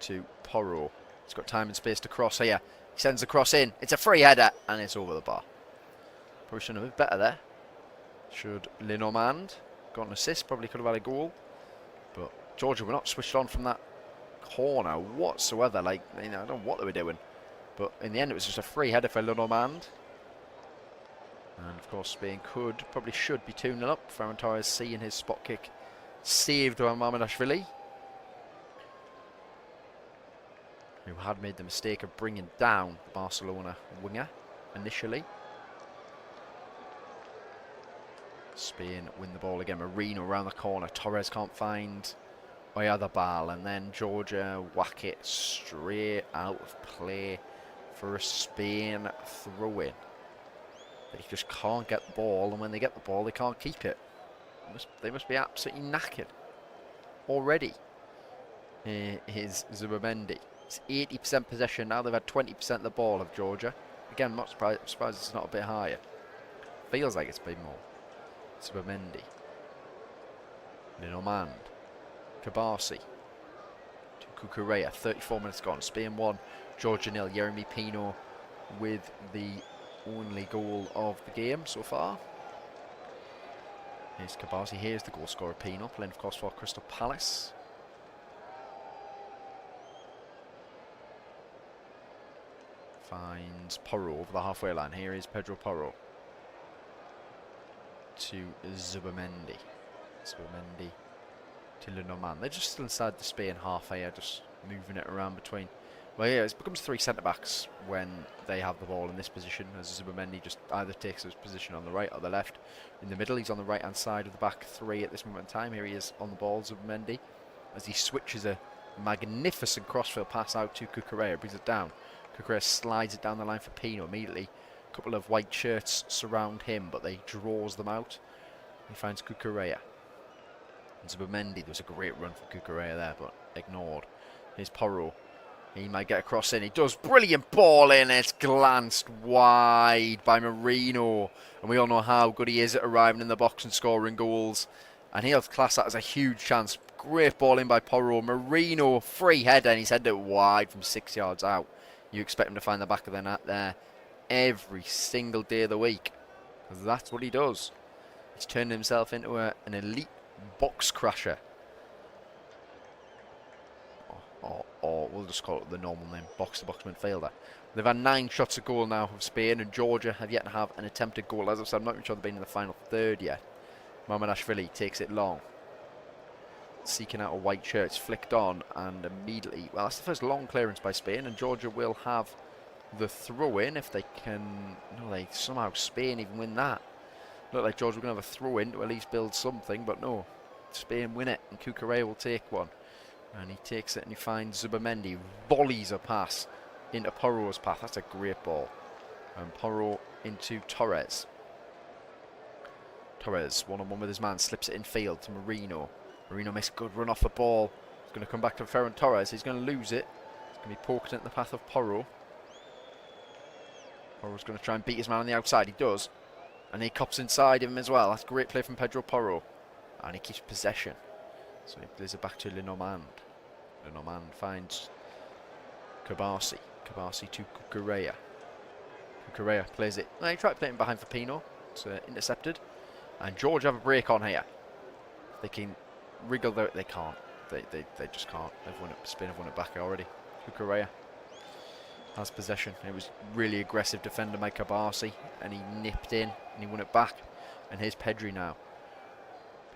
to Porro. He's got time and space to cross here. He sends the cross in. It's a free header, and it's over the bar. Probably should have been better there. Should Lenormand got an assist, probably could have had a goal. But Georgia were not switched on from that corner whatsoever. Like, I don't know what they were doing. But in the end, it was just a free header for Lenormand. And of course, Spain probably should be 2-0 up. Ferran Torres seeing his spot kick saved by Mamardashvili, who had made the mistake of bringing down the Barcelona winger initially. Spain win the ball again. Marino around the corner. Torres can't find Oyarzábal, and then Georgia whack it straight out of play for a Spain throw-in. They just can't get the ball, and when they get the ball, they can't keep it. They must be absolutely knackered already. Here's Zubamendi. It's 80% possession now. They've had 20% of the ball of Georgia. Again, I'm not surprised. I'm surprised it's not a bit higher. Feels like it's been more. Zubamendi. Lenormand. Kabasi. To Cucurella. 34 minutes gone. Spain 1. Georgia 0. Yeremy Pino with the only goal of the game so far. Here's Kabasi. Here's the goal scorer Pino. Playing, of course, for Crystal Palace. Finds Porro over the halfway line. Here is Pedro Porro. To Zubamendi. Zubamendi to Lenormand. They're just still inside the Spain half here, just moving it around between. Well, yeah, it becomes 3 centre-backs when they have the ball in this position, as Zubamendi just either takes his position on the right or the left. In the middle, he's on the right-hand side of the back three at this moment in time. Here he is on the ball, Zubamendi, as he switches a magnificent crossfield pass out to Cucurella, brings it down. Cucurella slides it down the line for Pino immediately. A couple of white shirts surround him, but they draws them out. He finds Cucurella. And Zubamendi, there was a great run for Cucurella there, but ignored. Here's Porro. He might get a cross in. He does. Brilliant ball in. It's glanced wide by Marino. And we all know how good he is at arriving in the box and scoring goals. And he'll class that as a huge chance. Great ball in by Porro. Marino, free header, and he's headed it wide from 6 yards out. You expect him to find the back of the net there every single day of the week, because that's what he does. He's turned himself into an elite box crasher. Or we'll just call it the normal name, box-to-box midfielder. They've had 9 shots a goal now of Spain, and Georgia have yet to have an attempted goal. As I've said, I'm not even sure they've been in the final third yet. Mamardashvili takes it long. Seeking out a white shirt, it's flicked on, and immediately, well, that's the first long clearance by Spain, and Georgia will have the throw-in if they can. No, they somehow Spain even win that. Look like Georgia were going to have a throw-in to at least build something, but no. Spain win it, and Cucurella will take one. And he takes it and he finds Zubamendi, volleys a pass into Porro's path. That's a great ball. And Porro into Torres. Torres, one-on-one with his man, slips it in field to Marino. Marino makes a good run off the ball. He's going to come back to Ferran Torres. He's going to lose it. It's going to be poked into the path of Porro. Porro's going to try and beat his man on the outside. He does. And he cops inside him as well. That's great play from Pedro Porro. And he keeps possession. So he plays it back to Lenormand. Lenormand finds Kabasi. Kabasi to Cucurella. Cucurella plays it. Well, he tried playing behind for Pino. It's intercepted. And George have a break on here. They can wriggle there. They can't. They just can't. They've won it. Spain have won it back already. Cucurella has possession. It was really aggressive defender by Kabasi, and he nipped in and he won it back. And here's Pedri now.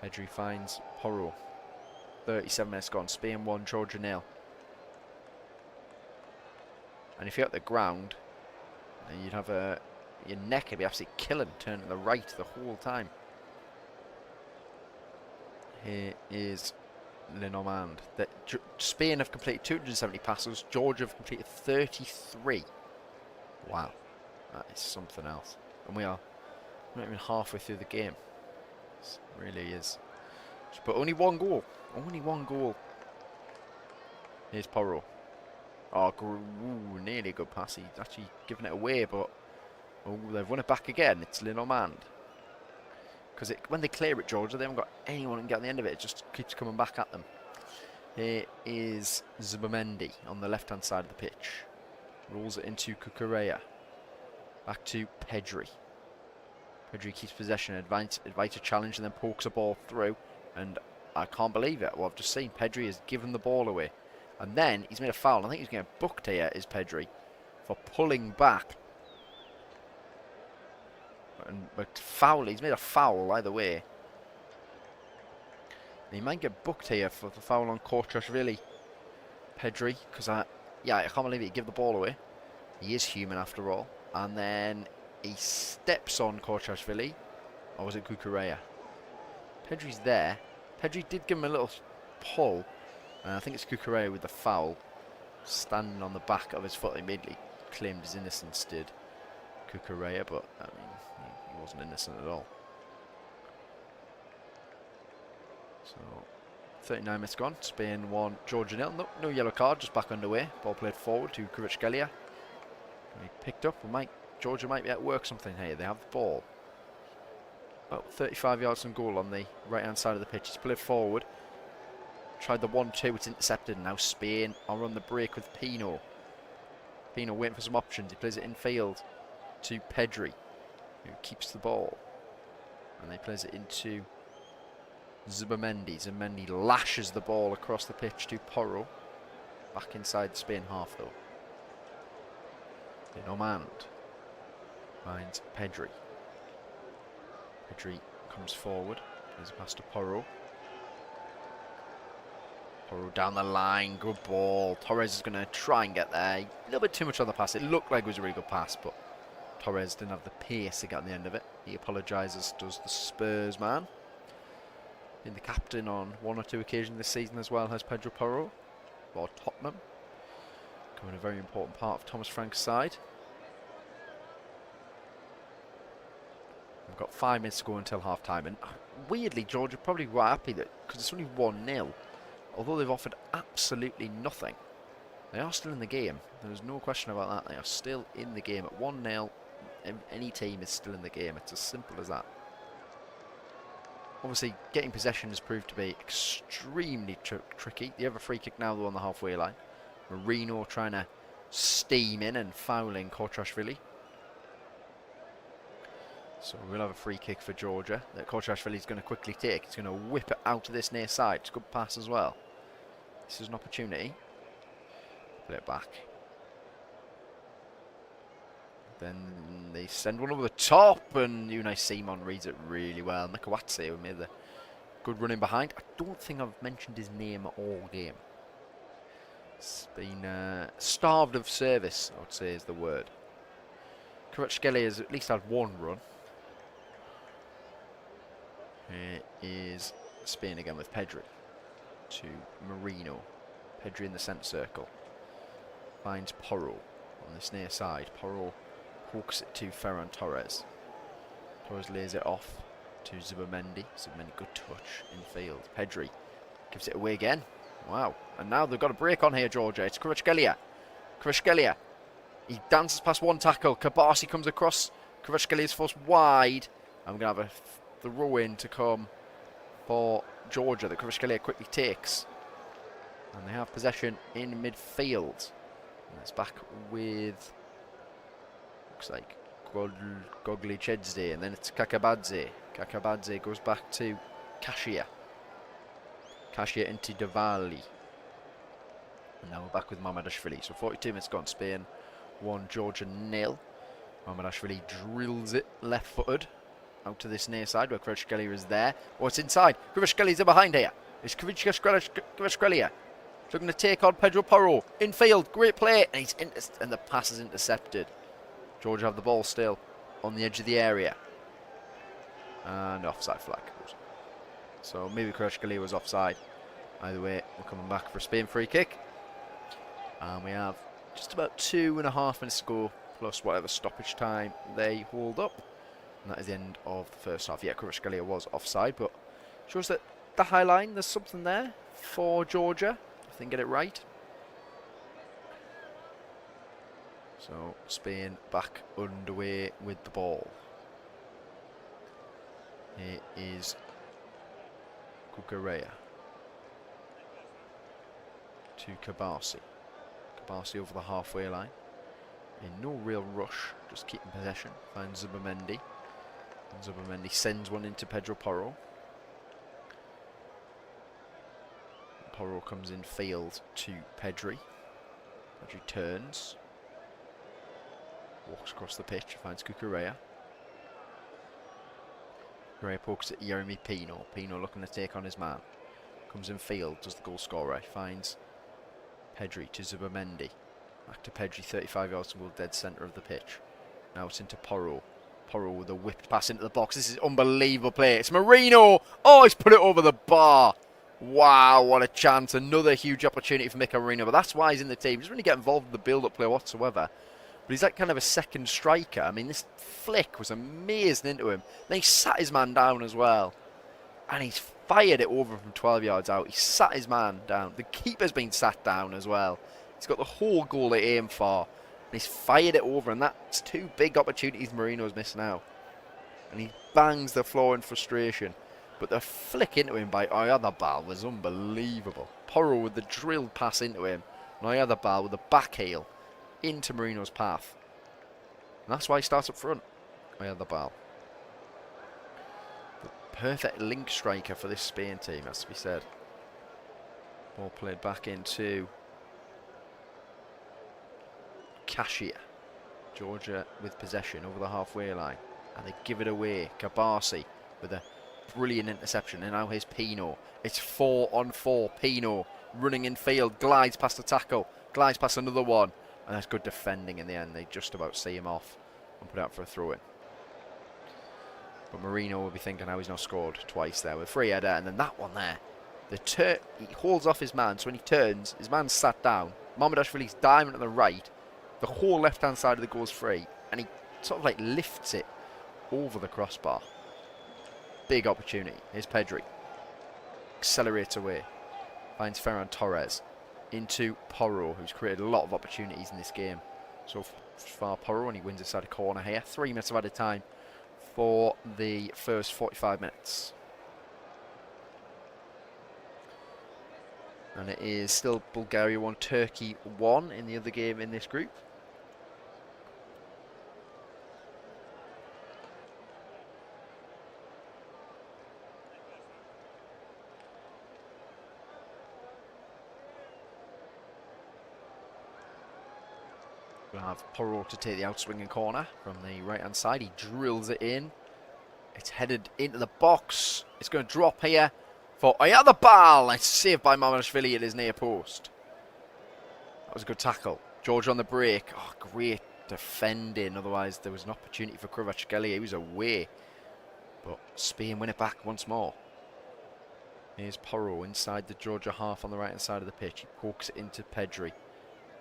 Pedri finds Porro. 37 minutes gone. Spain 1, Georgia 0. And if you're at the ground, you'd have your neck would be absolutely killing, turning to the right the whole time. Here is Lenormand. Spain have completed 270 passes. Georgia have completed 33. Wow, that is something else. And we are not even halfway through the game. This really is. But only one goal. Only one goal. Here's Porro. Oh, ooh, nearly a good pass. He's actually given it away, but oh, they've won it back again. It's Lenormand. Because when they clear it, Georgia, they haven't got anyone who can get on the end of it. It just keeps coming back at them. Here is Zubamendi on the left-hand side of the pitch. Rolls it into Cucurella. Back to Pedri. Pedri keeps possession, invites a challenge, and then pokes a ball through. And I can't believe it. Well, I've just seen Pedri has given the ball away. And then he's made a foul. I think he's getting booked here, is Pedri, for pulling back. But foul, he's made a foul either way. He might get booked here for the foul on Korchashvili. Pedri, because I can't believe it. He gave the ball away. He is human after all. And then he steps on Korchashvili. Or was it Cucurella? Pedri's there. Pedri did give him a little pull. And I think it's Cucurella with the foul. Standing on the back of his foot. He immediately claimed his innocence, did Cucurella. But, I mean, he wasn't innocent at all. So, 39 minutes gone. Spain 1, Georgia 0. No yellow card, just back underway. Ball played forward to Kvaratskhelia. He picked up. Georgia might be at work something here. They have the ball. About 35 yards from goal on the right-hand side of the pitch. He's played forward. Tried the 1-2, it's intercepted. Now Spain are on the break with Pino. Pino waiting for some options. He plays it infield to Pedri, who keeps the ball. And they plays it into Zubamendi. Zubamendi lashes the ball across the pitch to Porro. Back inside the Spain half though. Lenormand finds Pedri. Pedri comes forward. Plays a pass to Porro. Porro down the line. Good ball. Torres is going to try and get there. A little bit too much on the pass. It looked like it was a really good pass, but Torres didn't have the pace to get on the end of it. He apologises, does the Spurs man. Been the captain on 1 or 2 occasions this season as well, has Pedro Porro for Tottenham. Becoming a very important part of Thomas Frank's side. We've got 5 minutes to go until half time, and weirdly Georgia probably were happy that because it's only 1-0, although they've offered absolutely nothing. They are still in the game. There's no question about that. They are still in the game at 1-0. Any team is still in the game. It's as simple as that. Obviously, getting possession has proved to be extremely tricky. They have a free kick now, though, on the halfway line. Marino trying to steam in and fouling Korchashvili. So we'll have a free kick for Georgia that Korchashvili is going to quickly take. He's going to whip it out to this near side. It's a good pass as well. This is an opportunity. Play it back. Then they send one over the top, and Unai Simon reads it really well. Mikawatse made the good run in behind. I don't think I've mentioned his name all game. It's been starved of service, I would say is the word. Kvaratskhelia has at least had one run. Here is Spain again with Pedri to Marino. Pedri in the centre circle. Finds Porro on this near side. Porro hooks it to Ferran Torres. Torres lays it off to Zubamendi. Zubamendi, good touch in field. Pedri gives it away again. Wow. And now they've got a break on here, Georgia. It's Kvaratskhelia. Kvaratskhelia. He dances past one tackle. Kabasi comes across. Kvaratskhelia is forced wide. I'm going to have a throw-in to come for Georgia that Kvaratskhelia quickly takes. And they have possession in midfield. And it's back with, looks like, Goglichedze, and then it's Kakabadze. Kakabadze goes back to Kashia. Kashia into Davali. And now we're back with Mamardashvili. So 42 minutes gone. Spain 1, Georgia 0. Mamardashvili drills it left-footed. out to this near side where Kvaratskhelia is there. Oh, it's inside. Kvaratskhelia in behind here. It's Kvaratskhelia looking to take on Pedro Porro. Infield, great play. And the pass is intercepted. Georgia have the ball still on the edge of the area. And offside flag. So maybe Kvaratskhelia was offside. Either way, we're coming back for a Spain free kick. And we have just about 2.5 minutes to go, plus whatever stoppage time they hold up. And that is the end of the first half. Yeah, Kvaratskhelia was offside, but shows that the high line, there's something there for Georgia, if they can get it right. So Spain back underway with the ball. It is Cucurella to Kabasi. Kabasi over the halfway line. In no real rush, just keeping possession. Finds Zubamendi. And Zubamendi sends one into Pedro Porro. Porro comes in field to Pedri. Pedri turns. Walks across the pitch, finds Cucurella. Cucurella pokes at Yeremy Pino. Pino looking to take on his man. Comes in field, does the goal scorer. Finds Pedri to Zubamendi. Back to Pedri, 35 yards to the dead centre of the pitch. Now it's into Porro. Porro with a whipped pass into the box. This is unbelievable play. It's Marino. Oh, he's put it over the bar. Wow, what a chance. Another huge opportunity for Mikel Marino. But that's why he's in the team. He doesn't really get involved in the build-up play whatsoever. But he's like kind of a second striker. I mean, this flick was amazing into him. Then he sat his man down as well. And he's fired it over from 12 yards out. He sat his man down. The keeper's been sat down as well. He's got the whole goal to aim for. And he's fired it over. And that's two big opportunities Marino's missing out. And he bangs the floor in frustration. But the flick into him by Oyarzábal was unbelievable. Porro with the drilled pass into him. And Oyarzábal with the back heel into Marino's path. And that's why he starts up front. Oyarzábal. The perfect link striker for this Spain team, has to be said. Ball played back into Cashier. Georgia with possession over the halfway line. And they give it away. Kabasi with a brilliant interception. And now here's Pino. It's 4-on-4. Pino running in field. Glides past the tackle. Glides past another one. And that's good defending in the end. They just about see him off and put out for a throw-in. But Marino will be thinking how he's not scored twice there with free header. And then that one there. He holds off his man. So when he turns, his man's sat down. Mamardashvili's diving to the right. The whole left-hand side of the goal is free. And he sort of like lifts it over the crossbar. Big opportunity. Here's Pedri. Accelerates away. Finds Ferran Torres. Into Porro, who's created a lot of opportunities in this game. So far, Porro, and he wins inside a corner here. 3 minutes of added time for the first 45 minutes. And it is still Bulgaria 1, Turkey 1 in the other game in this group. We'll have Porro to take the outswinging corner from the right-hand side. He drills it in. It's headed into the box. It's going to drop here for Oyarzábal. It's saved by Mamardashvili at his near post. That was a good tackle. Georgia on the break. Oh, great defending. Otherwise, there was an opportunity for Kvaratskhelia. He was away. But Spain win it back once more. Here's Porro inside the Georgia half on the right-hand side of the pitch. He pokes it into Pedri.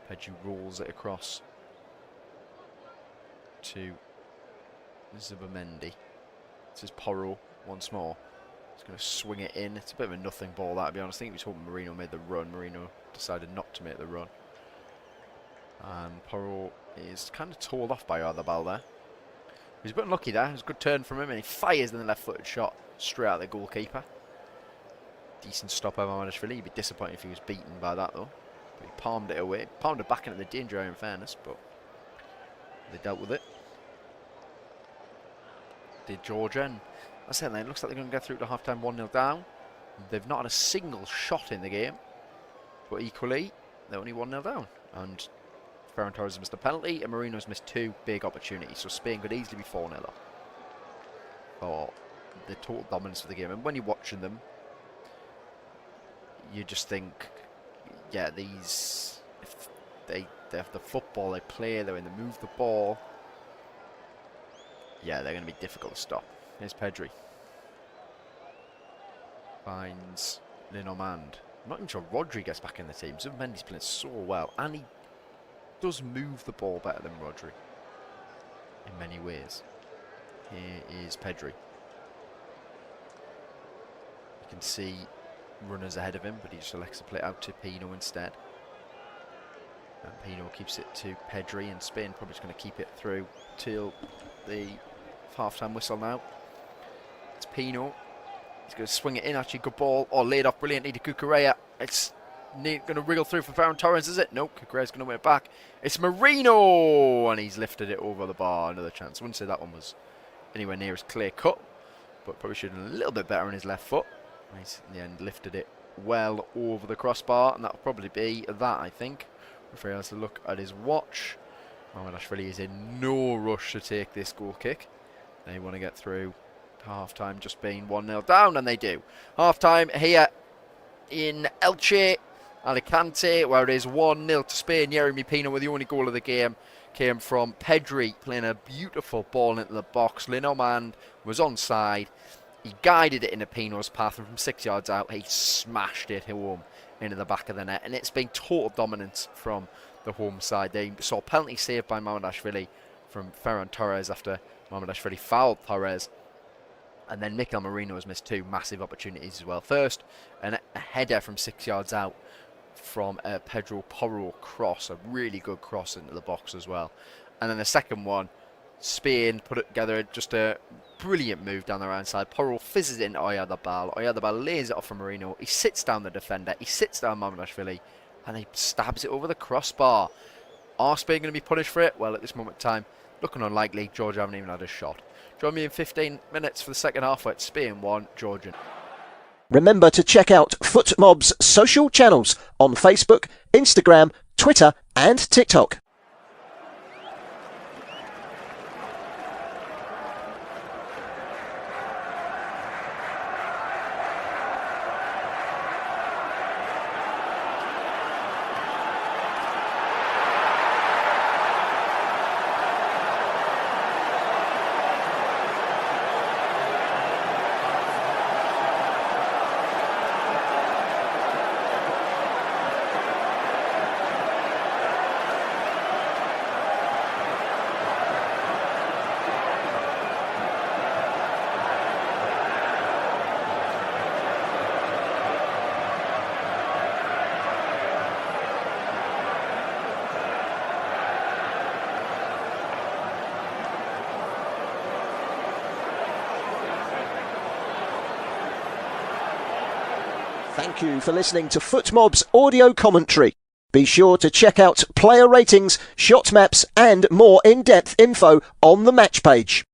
Pedri rolls it across to Zubamendi. This is Porro once more. He's going to swing it in. It's a bit of a nothing ball, that, to be honest. I think he was hoping Marino made the run. Marino decided not to make the run. And Porro is kind of told off by Oyarzábal there. He's a bit unlucky there. It was a good turn from him, and he fires in the left-footed shot straight at the goalkeeper. Decent stop by Mamardashvili. He'd be disappointed if he was beaten by that, though. But he palmed it away. Palmed it back into the danger area, in fairness, but they dealt with it. Did Georgia, and I said, it looks like they're going to go through to half-time 1-0 down. They've not had a single shot in the game, but equally, they're only 1-0 down. And Ferran Torres missed a penalty, and Marino's missed 2 big opportunities, so Spain could easily be 4-0 up. for the total dominance of the game. And when you're watching them, you just think, yeah, these, if they have the football, they play, they're in the move the ball, yeah, they're going to be difficult to stop. Here's Pedri. Finds Linomand. I'm not even sure Rodri gets back in the team. Zubimendi's playing so well, and he does move the ball better than Rodri in many ways. Here is Pedri. You can see runners ahead of him, but he just elects to play out to Pino instead. And Pino keeps it to Pedri, and Spain probably just going to keep it through till the half-time whistle now. It's Pino. He's going to swing it in, actually, good ball. Oh, laid off brilliantly to Cucurella. It's going to wriggle through for Ferran Torres, is it? No, Cucurella's going to win it back. It's Marino, and he's lifted it over the bar. Another chance. I wouldn't say that one was anywhere near as clear cut, but probably should have done a little bit better on his left foot. He's in the end lifted it well over the crossbar, and that'll probably be that, I think. If he has to look at his watch, Mamardashvili is in no rush to take this goal kick. They want to get through half-time just being 1-0 down, and they do. Half-time here in Elche, Alicante, where it is 1-0 to Spain. Yeremy Pino with the only goal of the game came from Pedri, playing a beautiful ball into the box. Linomand was onside. He guided it into Pino's path, and from 6 yards out, he smashed it home into the back of the net. And it's been total dominance from the home side. They saw a penalty saved by Mamardashvili from Ferran Torres after Mamardashvili fouled Torres. And then Mikel Merino has missed two massive opportunities as well. First, a header from 6 yards out from a Pedro Porro cross, a really good cross into the box as well. And then the second one, Spain put it together, just a brilliant move down the right side. Porro fizzes it into Oyarzabal. Oyarzabal lays it off for Merino. He sits down the defender. He sits down Mamardashvili, and he stabs it over the crossbar. Are Spain going to be punished for it? Well, at this moment in time, looking unlikely. Georgia haven't even had a shot. Join me in 15 minutes for the second half, where it's Spain 1, Georgia. Remember to check out FootMob's social channels on Facebook, Instagram, Twitter and TikTok. Thank you for listening to FootMob's audio commentary. Be sure to check out player ratings, shot maps and more in-depth info on the match page.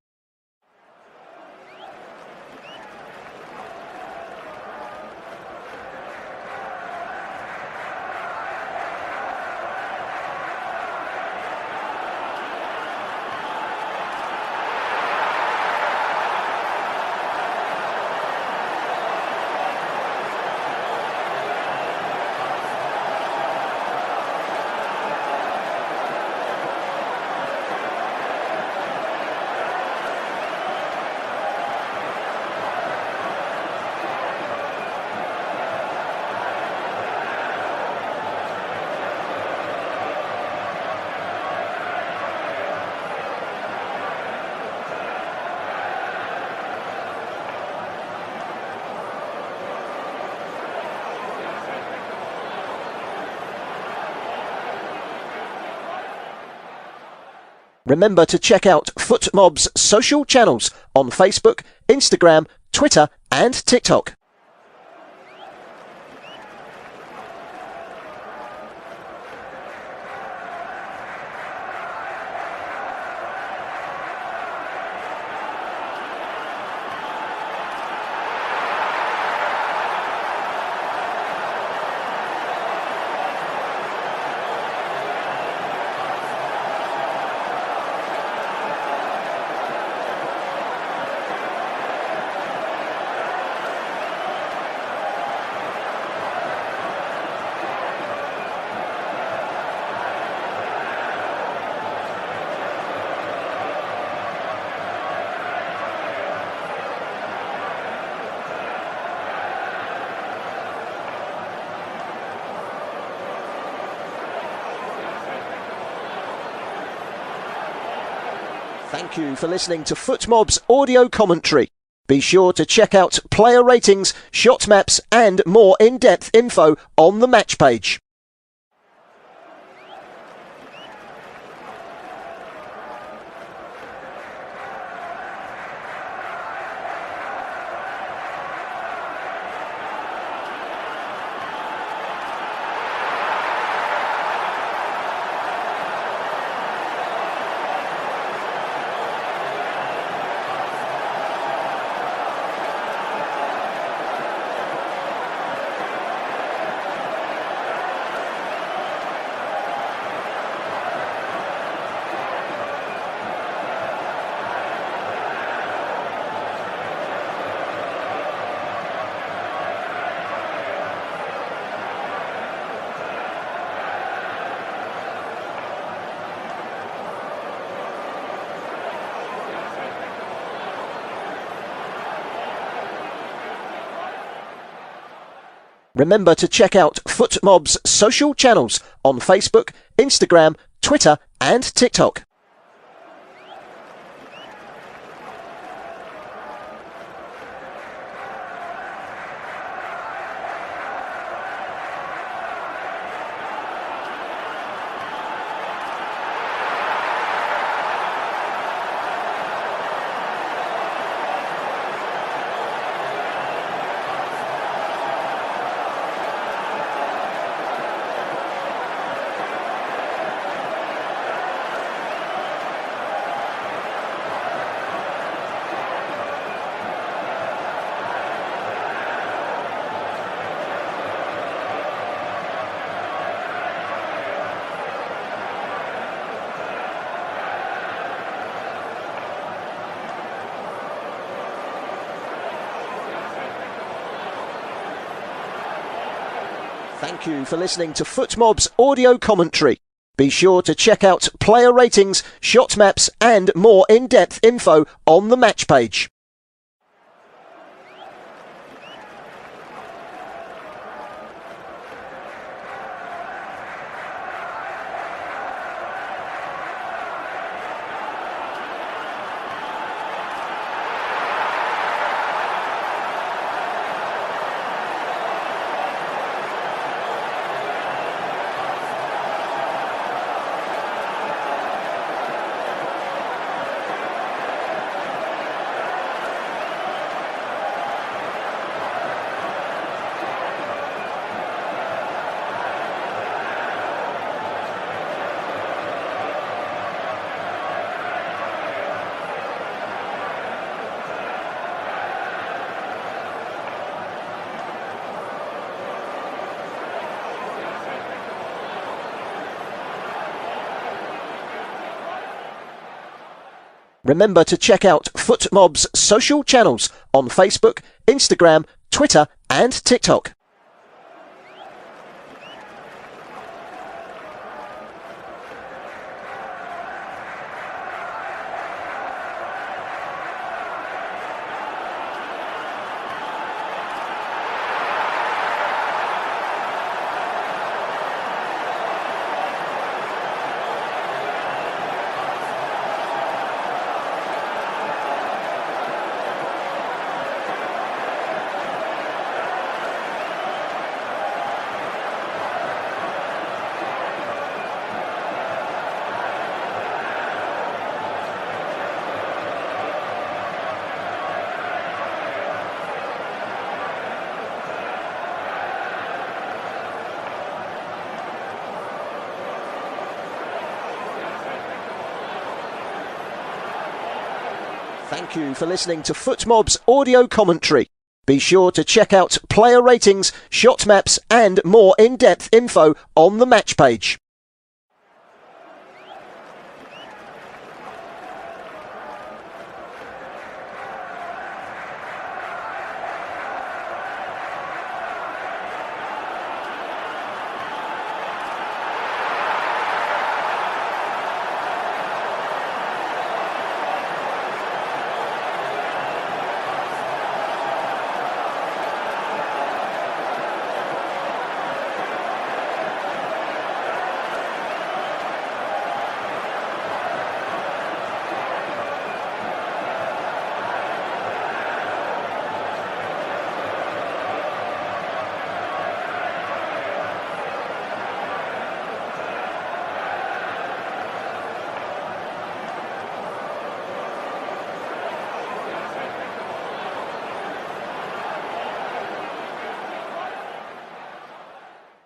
Remember to check out FootMob's social channels on Facebook, Instagram, Twitter and TikTok. Thank you for listening to FootMob's audio commentary. Be sure to check out player ratings, shot maps and more in-depth info on the match page. Remember to check out FootMob's social channels on Facebook, Instagram, Twitter and TikTok. Thank you for listening to FootMob's audio commentary. Be sure to check out player ratings, shot maps and more in-depth info on the match page. Remember to check out FootMob's social channels on Facebook, Instagram, Twitter and TikTok. Thank you for listening to FootMob's audio commentary. Be sure to check out player ratings, shot maps and more in-depth info on the match page.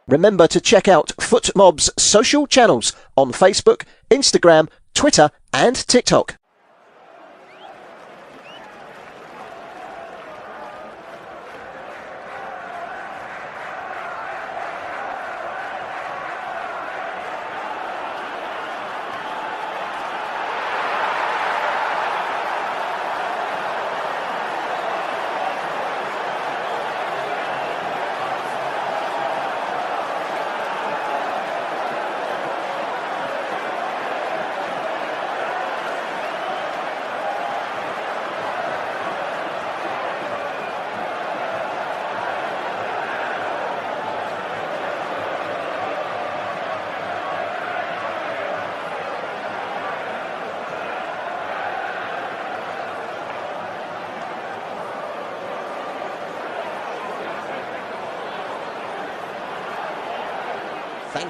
Remember to check out FootMob's social channels on Facebook, Instagram, Twitter and TikTok.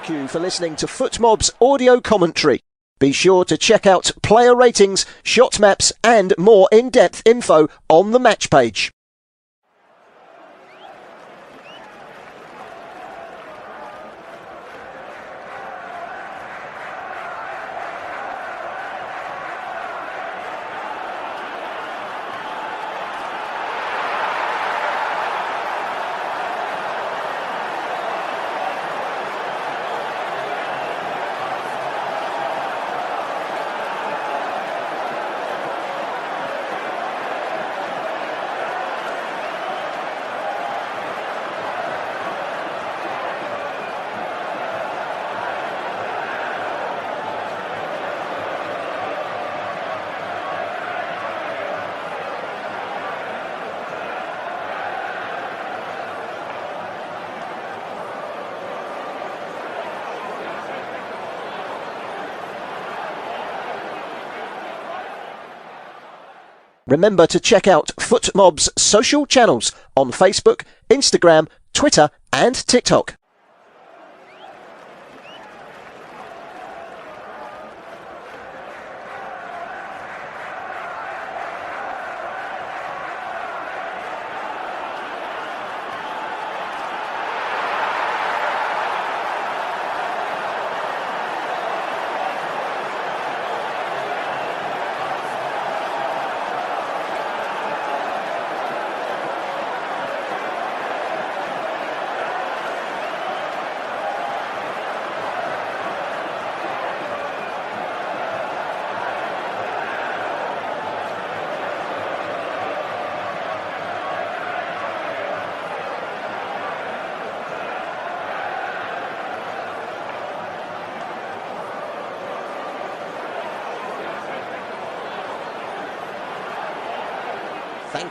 Thank you for listening to FootMob's audio commentary. Be sure to check out player ratings, shot maps and more in-depth info on the match page. Remember to check out FootMob's social channels on Facebook, Instagram, Twitter and TikTok.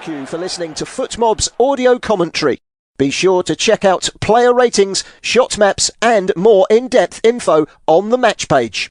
Thank you for listening to FootMob's audio commentary. Be sure to check out player ratings, shot maps and more in-depth info on the match page.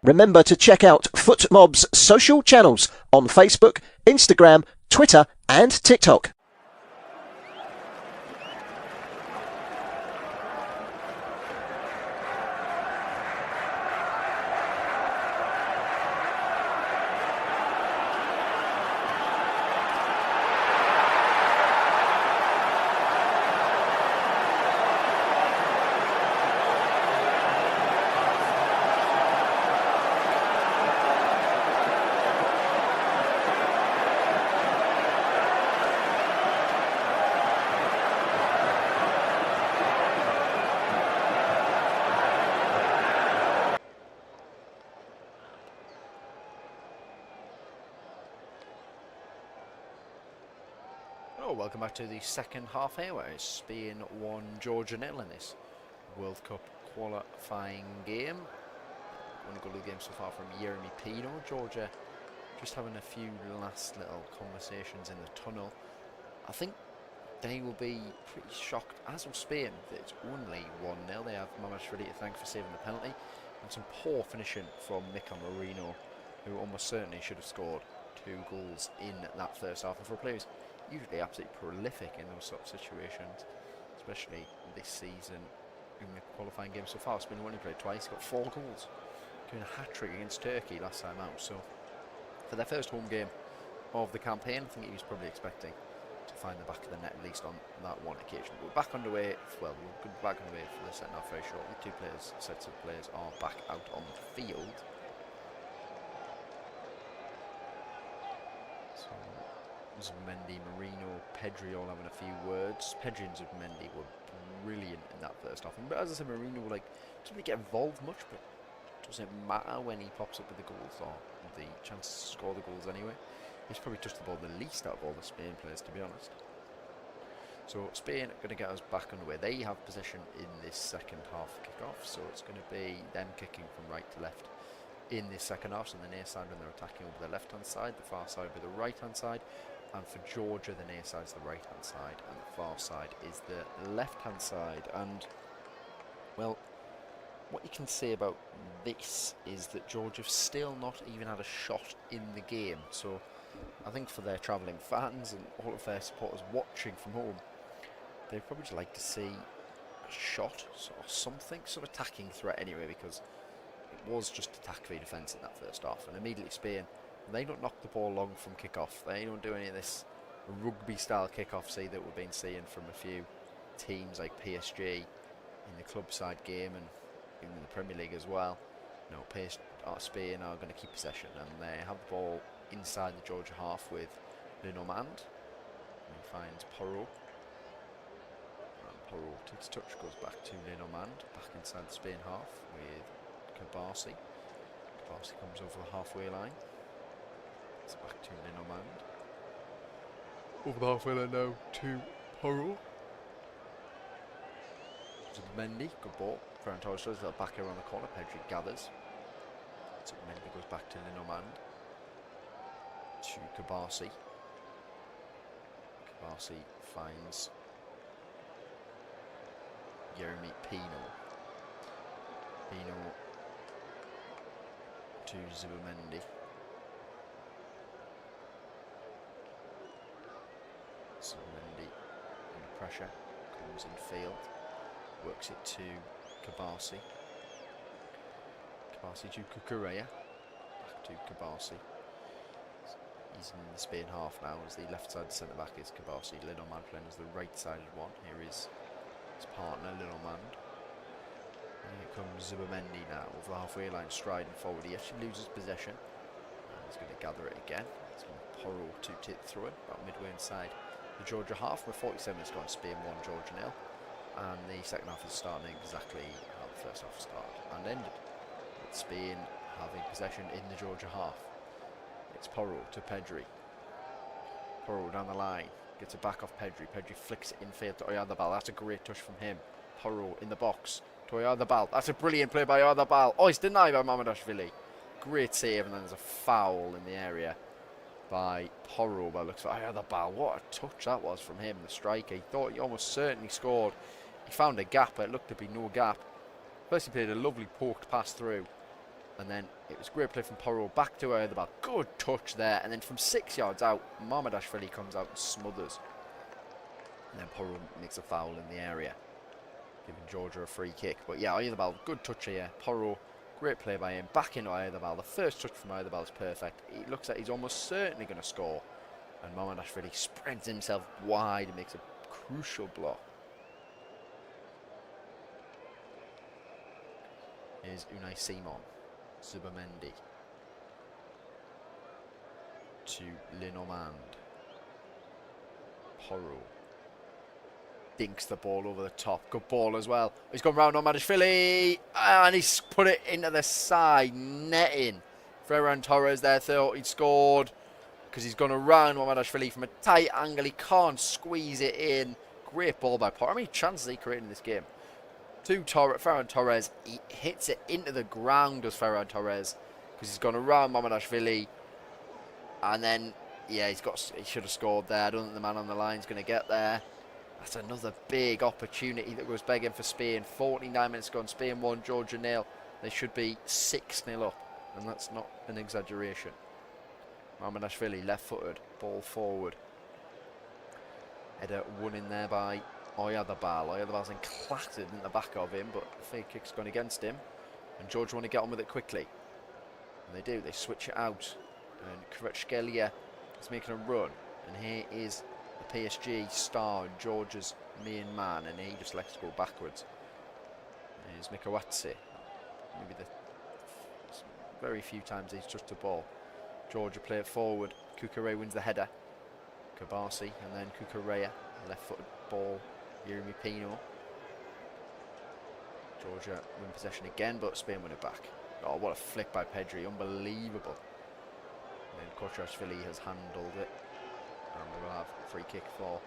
Remember to check out FootMob's social channels on Facebook, Instagram, Twitter and TikTok. So, welcome back to the second half here, where it's Spain 1, Georgia 0 in this World Cup qualifying game. One goal of the game so far from Jeremy Pino. Georgia just having a few last little conversations in the tunnel. I think they will be pretty shocked, as will Spain, that it's only 1-0. They have Mamashvili to thank for saving the penalty, and some poor finishing from Mika Marino, who almost certainly should have scored 2 goals in that first half. And for a player who's usually absolutely prolific in those sort of situations, especially this season in the qualifying game so far. Spain only played twice, got 4 goals, doing a hat-trick against Turkey last time out. So for their first home game of the campaign, I think he was probably expecting to find the back of the net, at least on that one occasion. But we're back underway. Well, we're back underway for the second half very shortly. 2 sets of players are back out on the field. So Zubimendi, Marino, Pedri all having a few words. Pedri and Zubimendi were brilliant in that first half. But as I said, Marino doesn't really get involved much, but it doesn't matter when he pops up with the goals or the chance to score the goals anyway. He's probably touched the ball the least out of all the Spain players, to be honest. So Spain are going to get us back underway. They have possession in this second half kick-off, so it's going to be them kicking from right to left in this second half. So the near side when they're attacking over the left-hand side, the far side with the right-hand side. And for Georgia, the near side is the right-hand side, and the far side is the left-hand side. And, well, what you can say about this is that Georgia have still not even had a shot in the game. So I think for their travelling fans and all of their supporters watching from home, they'd probably just like to see a shot or something, some attacking threat anyway, because it was just attack v defence in that first half. And immediately Spain, they don't knock the ball long from kick-off. They don't do any of this rugby-style kick-off, see, that we've been seeing from a few teams like PSG in the club side game and even in the Premier League as well. You know, Spain are going to keep possession, and they have the ball inside the Georgia half with Lenormand. And he finds Porro. And Porro takes touch, goes back to Lenormand, back inside the Spain half with Kabasi. Kabasi comes over the halfway line. It's back to Lenormand. Over the halfway line now to Porro. Zubimendi, good ball. Ferran Torres does a little back here around the corner. Pedri gathers. Zubimendi goes back to Lenormand. To Kabasi. Kabasi finds Jeremy Pino. Pino to Zubimendi. Zubimendi under pressure, comes in field, works it to Kabasi. Kabasi to Kukureya. Back to Kabasi. He's in the Spain half now, as the left side centre back is Kabasi. Lenormand playing as the right sided one. Here is his partner, Lenormand. And here comes Zubimendi now over the halfway line, striding forward. He actually loses possession. And he's going to gather it again. It's going to Porro to take the throw in, about midway inside the Georgia half. We're 47 minutes gone, Spain 1, Georgia 0. And the second half is starting exactly how the first half started and ended, with Spain having possession in the Georgia half. It's Porro to Pedri. Porro down the line, gets it back off Pedri. Pedri flicks it in field to Oyarzabal. That's a great touch from him. Porro in the box to Oyarzabal. That's a brilliant play by Oyarzabal. Oh, he's denied by Mamashvili. Great save, and then there's a foul in the area by Porro by looks like Oyarzabal. What a touch that was from him, the striker. He thought he almost certainly scored. He found a gap, but it looked to be no gap. First he played a lovely poked pass through, and then it was a great play from Porro back to Oyarzabal. Good touch there, and then from 6 yards out, Mamashvili comes out and smothers. And then Porro makes a foul in the area, giving Georgia a free kick. But yeah, Oyarzabal, good touch here. Porro, great play by him. Back in Oyarzabal. The first touch from Oyarzabal is perfect. It looks like he's almost certainly going to score. And Mamashvili spreads himself wide and makes a crucial block. Here's Unai Simon. Zubimendi to Lenormand. Porro dinks the ball over the top. Good ball as well. He's gone round on Mamashvili, and he's put it into the side netting. Ferran Torres there thought he'd scored. because he's gone around Mamardashvili from a tight angle. He can't squeeze it in. Great ball by Porro. How many chances he created in this game? To Ferran Torres. He hits it into the ground, does Ferran Torres, because he's gone around Mamardashvili. And then, yeah, he should have scored there. I don't think the man on the line is going to get there. That's another big opportunity that goes begging for Spain. 49 minutes gone. Spain 1, Georgia 0. They should be 6-0 up, and that's not an exaggeration. Mamardashvili, left-footed, ball forward. Header won in there by Oyarzabal. Oyarzabal's then clattered in the back of him, but the free kick's gone against him. And Georgia want to get on with it quickly. And they do. They switch it out. And Kvaratskhelia is making a run. And here is the PSG star, Georgia's main man. And he just lets it go backwards. Here's Mikawatse. Maybe the very few times he's touched the ball. Georgia play it forward. Kukureya wins the header. Kabasi and then Kukureya. Left-footed ball. Yeremy Pino. Georgia win possession again, but Spain win it back. Oh, what a flick by Pedri. Unbelievable. And then Kvaratskhelia has handled it. And we will have a free kick for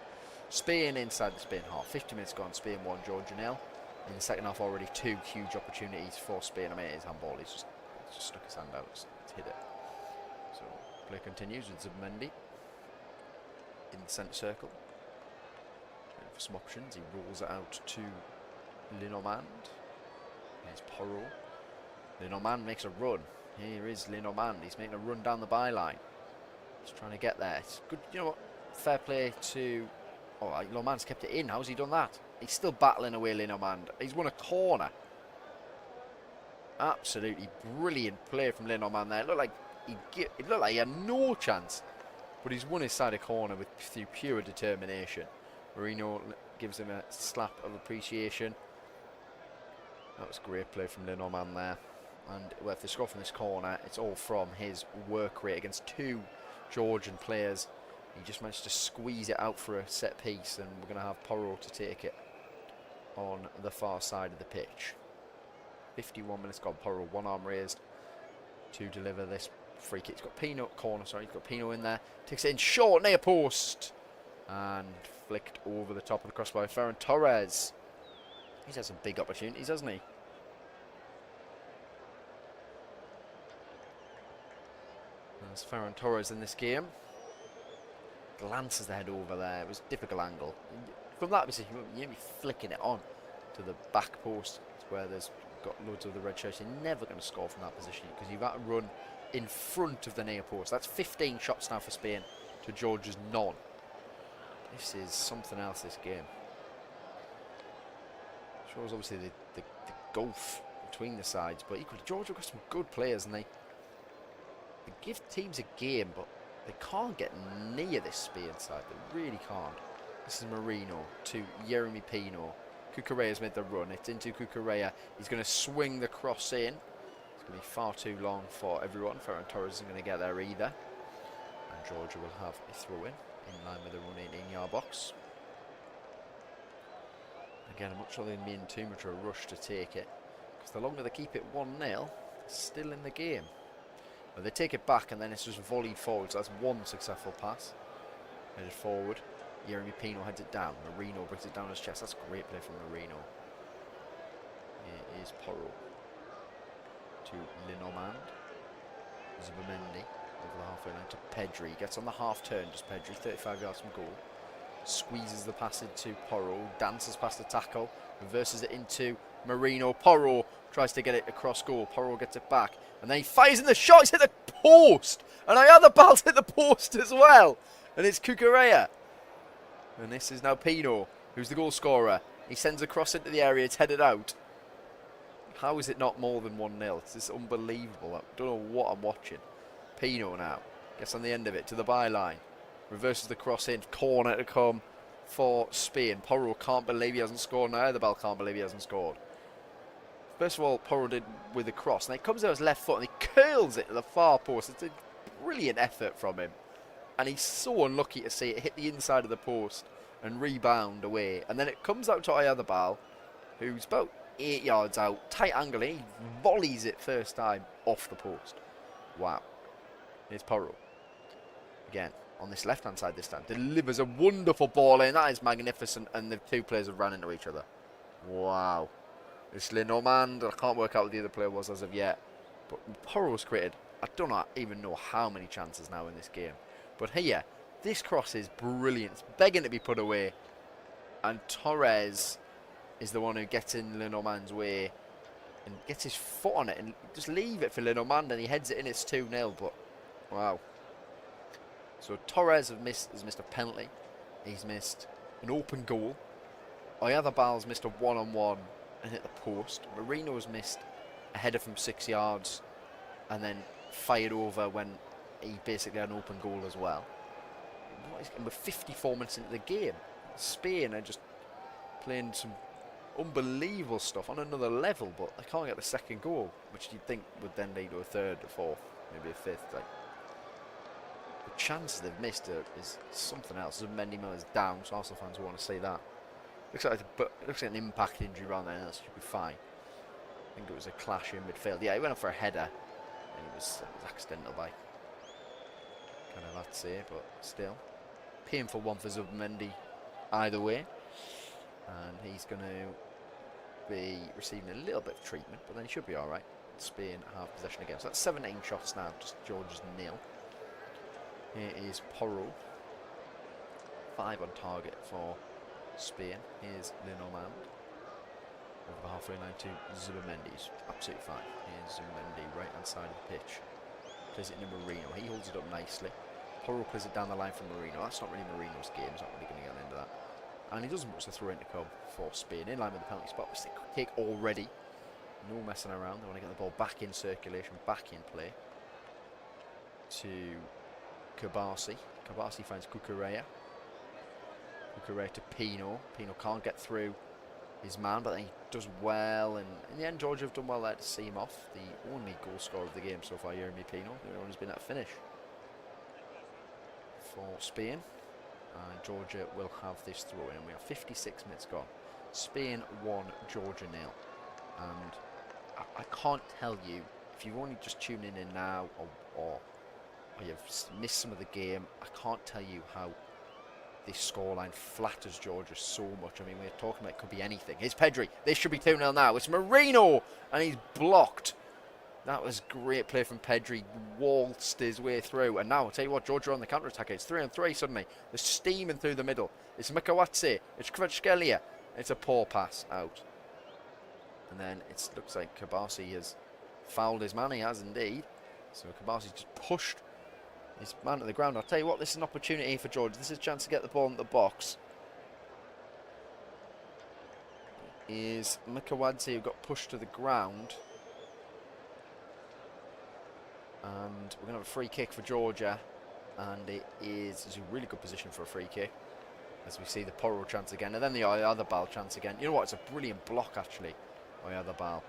Spain inside the Spain half. 50 minutes gone. Spain 1, Georgia 0. In the second half, already 2 huge opportunities for Spain. I mean, it is handball. He's just stuck his hand out. It's hit it. So, play continues with Zubimendi in the centre circle. Waiting for some options. He rolls it out to Lenormand. Here's Porro. Lenormand makes a run. Here is Lenormand. He's making a run down the byline. He's trying to get there. It's good. You know what? Fair play to... Oh, Lenormand's kept it in. How's he done that? He's still battling away, Lenormand. He's won a corner. Absolutely brilliant play from Lenormand there. It looked like he had no chance. But he's won his side of corner through pure determination. Marino gives him a slap of appreciation. That was great play from Lenormand there. And if they score from this corner, it's all from his work rate against 2 Georgian players. He just managed to squeeze it out for a set piece, and we're going to have Porro to take it on the far side of the pitch. 51 minutes gone. Porro, one arm raised to deliver this free kick. He's got Pino corner. Sorry, he's got Pino in there. Takes it in short, near post, and flicked over the top of the crossbar by Ferran Torres. He's had some big opportunities, hasn't he? There's Ferran Torres in this game. Glances the head over there. It was a difficult angle. From that position, you'd be flicking it on to the back post. It's where there's got loads of the red shirts. You're never going to score from that position because you've got to run in front of the near post. That's 15 shots now for Spain to Georgia's none. This is something else, this game. Shows obviously the gulf between the sides, but equally Georgia got some good players and they give teams a game, but they can't get near this Spain side. They really can't. This is Marino to Yeremy Pino. Kukureya's made the run. It's into Kukureya. He's going to swing the cross in. It's going to be far too long for everyone. Ferran Torres isn't going to get there either. And Georgia will have a throw in line with the run in yard box. Again, I'm not sure they're in too much of a rush to take it, because the longer they keep it 1-0, they're still in the game. But they take it back and then it's just volleyed forward, so that's one successful pass. Headed forward. Yeremy Pino heads it down. Marino brings it down his chest. That's a great play from Marino. Here is Porro to Lenormand. Zubimendi over the halfway line to Pedri. Gets on the half turn, just Pedri, 35 yards from goal. Squeezes the pass into Porro, dances past the tackle, reverses it into Marino. Porro tries to get it across goal. Porro gets it back, and then he fires in the shot. He's hit the post, and Oyarzabal's hit the post as well. And it's Kukureya. And this is now Pino, who's the goal scorer. He sends a cross into the area. It's headed out. How is it not more than 1-0? It's just unbelievable. I don't know what I'm watching. Pino now gets on the end of it to the byline. Reverses the cross in. Corner to come for Spain. Porro can't believe he hasn't scored. Now Oyarzábal can't believe he hasn't scored. First of all, Porro did with the cross. And then he comes out his left foot and he curls it to the far post. It's a brilliant effort from him. And he's so unlucky to see it hit the inside of the post and rebound away. And then it comes out to Oyarzábal, who's about 8 yards out. Tight angle. He volleys it first time off the post. Wow. Here's Porro. again on this left-hand side this time. Delivers a wonderful ball in. That is magnificent. And the two players have ran into each other. Wow. It's Lenormand. I can't work out what the other player was as of yet. But Porro's created, I don't even know how many chances now in this game. But here, this cross is brilliant. It's begging to be put away. And Torres is the one who gets in Lenormand's way and gets his foot on it and just leave it for Lenormand, and he heads it in. It's 2-0. But wow. So Torres has missed a penalty. He's missed an open goal. Oyarzábal's missed a one-on-one and hit the post. Marino's missed a header from 6 yards and then fired over when he basically had an open goal as well. We're 54 minutes into the game. Spain are just playing some unbelievable stuff on another level, but they can't get the second goal, which you'd think would then lead to a third, a fourth, maybe a fifth. Like, the chances they've missed is something else. Mendy Miller's down, so Arsenal fans will want to see that. Looks like an impact injury around there. That should be fine. I think it was a clash in midfield. Yeah, he went up for a header, and it was accidental by kind of I'd say, but still painful one for Zubimendi either way. And he's going to be receiving a little bit of treatment, but then he should be all right. Spain have possession again. So that's 17 shots now, just Georgia's nil. Here is Porro. 5 on target for Spain. Here's Lenormand. Over the halfway line to Zubimendi. Absolutely fine. Here's Zubimendi, right hand side of the pitch. Plays it into Marino. He holds it up nicely. Porro plays it down the line from Marino. That's not really Marino's game. He's not really going to get into that. And he doesn't much to throw in to come for Spain. In line with the penalty spot. It's a kick already. No messing around. They want to get the ball back in circulation, back in play. To Kabasi. Kabasi finds Cucurella. Cucurella to Pino. Pino can't get through his man, but then he does well. And in the end, Georgia have done well there to see him off. The only goal scorer of the game so far, Yeremy Pino. The only one who's been at finish for Spain. And Georgia will have this throw in. And we have 56 minutes gone. Spain 1, Georgia 0. And I can't tell you, if you've only just tuned in now or you've missed some of the game, I can't tell you how this scoreline flatters Georgia so much. I mean, we're talking about it could be anything. Here's Pedri. This should be 2-0 now. It's Marino, and he's blocked. That was great play from Pedri. Waltzed his way through. And now, I'll tell you what, Georgia on the counter-attack. It's 3-on-3 suddenly. They're steaming through the middle. It's Mikawatse. It's Kvaratskhelia. It's a poor pass out. And then it looks like Kabasi has fouled his man. He has indeed. So Kabasi just pushed his man to the ground. I'll tell you what, this is an opportunity for Georgia. This is a chance to get the ball in the box. Is Mikawadze, who got pushed to the ground. And we're going to have a free kick for Georgia. And it's a really good position for a free kick. As we see the Porro chance again. And then the Oyarzábal chance again. You know what? It's a brilliant block, actually. Oyarzábal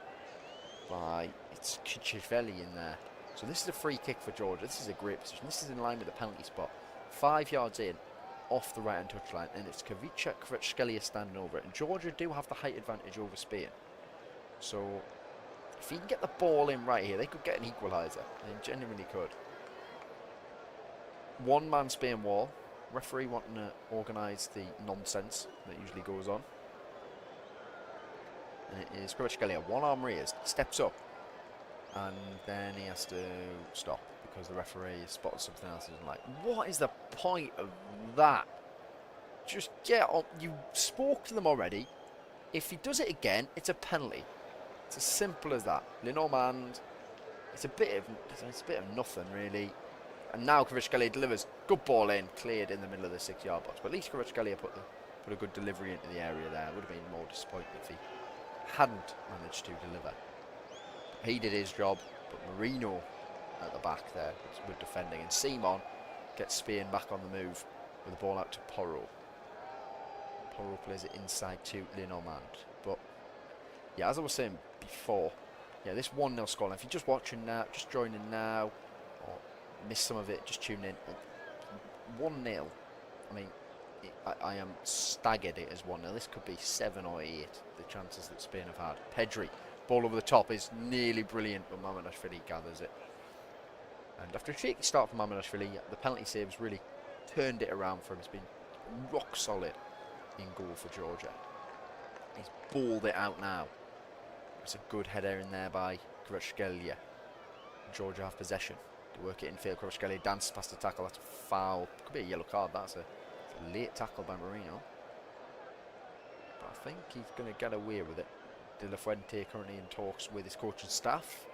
by, it's Kichelli in there. So this is a free kick for Georgia. This is a great position. This is in line with the penalty spot. 5 yards in, off the right-hand touchline, and it's Kvaratskhelia standing over it. And Georgia do have the height advantage over Spain. So if you can get the ball in right here, they could get an equaliser. They genuinely could. One-man Spain wall. Referee wanting to organise the nonsense that usually goes on. And it is Kvaratskhelia. One-arm raised. Steps up. And then he has to stop because the referee has spotted something else he doesn't like. What is the point of that? Just get on. You spoke to them already. If he does it again, it's a penalty. It's as simple as that. Lenormand, it's a bit of nothing really. And now Kvaratskhelia delivers. Good ball in, cleared in the middle of the 6-yard box. But at least Kvaratskhelia put a good delivery into the area there. It would have been more disappointing if he hadn't managed to deliver. He did his job, but Marino at the back there with defending. And Simon gets Spain back on the move with the ball out to Porro. Porro plays it inside to Lenormand. But, yeah, as I was saying before, yeah, this 1-0 scoreline, if you're just watching now, just joining now, or missed some of it, just tune in. 1-0, I mean, I am staggered it as 1-0. This could be 7 or 8, the chances that Spain have had. Pedri. Ball over the top is nearly brilliant, but Mamardashvili gathers it. And after a shaky start from Mamardashvili, the penalty saves really turned it around for him. He's been rock solid in goal for Georgia. He's balled it out now. It's a good header in there by Kvaratskhelia. Georgia have possession. They work it in field. Kvaratskhelia dances past the tackle. That's a foul. Could be a yellow card. That's a late tackle by Marino. But I think he's going to get away with it. De La Fuente currently in talks with his coaching staff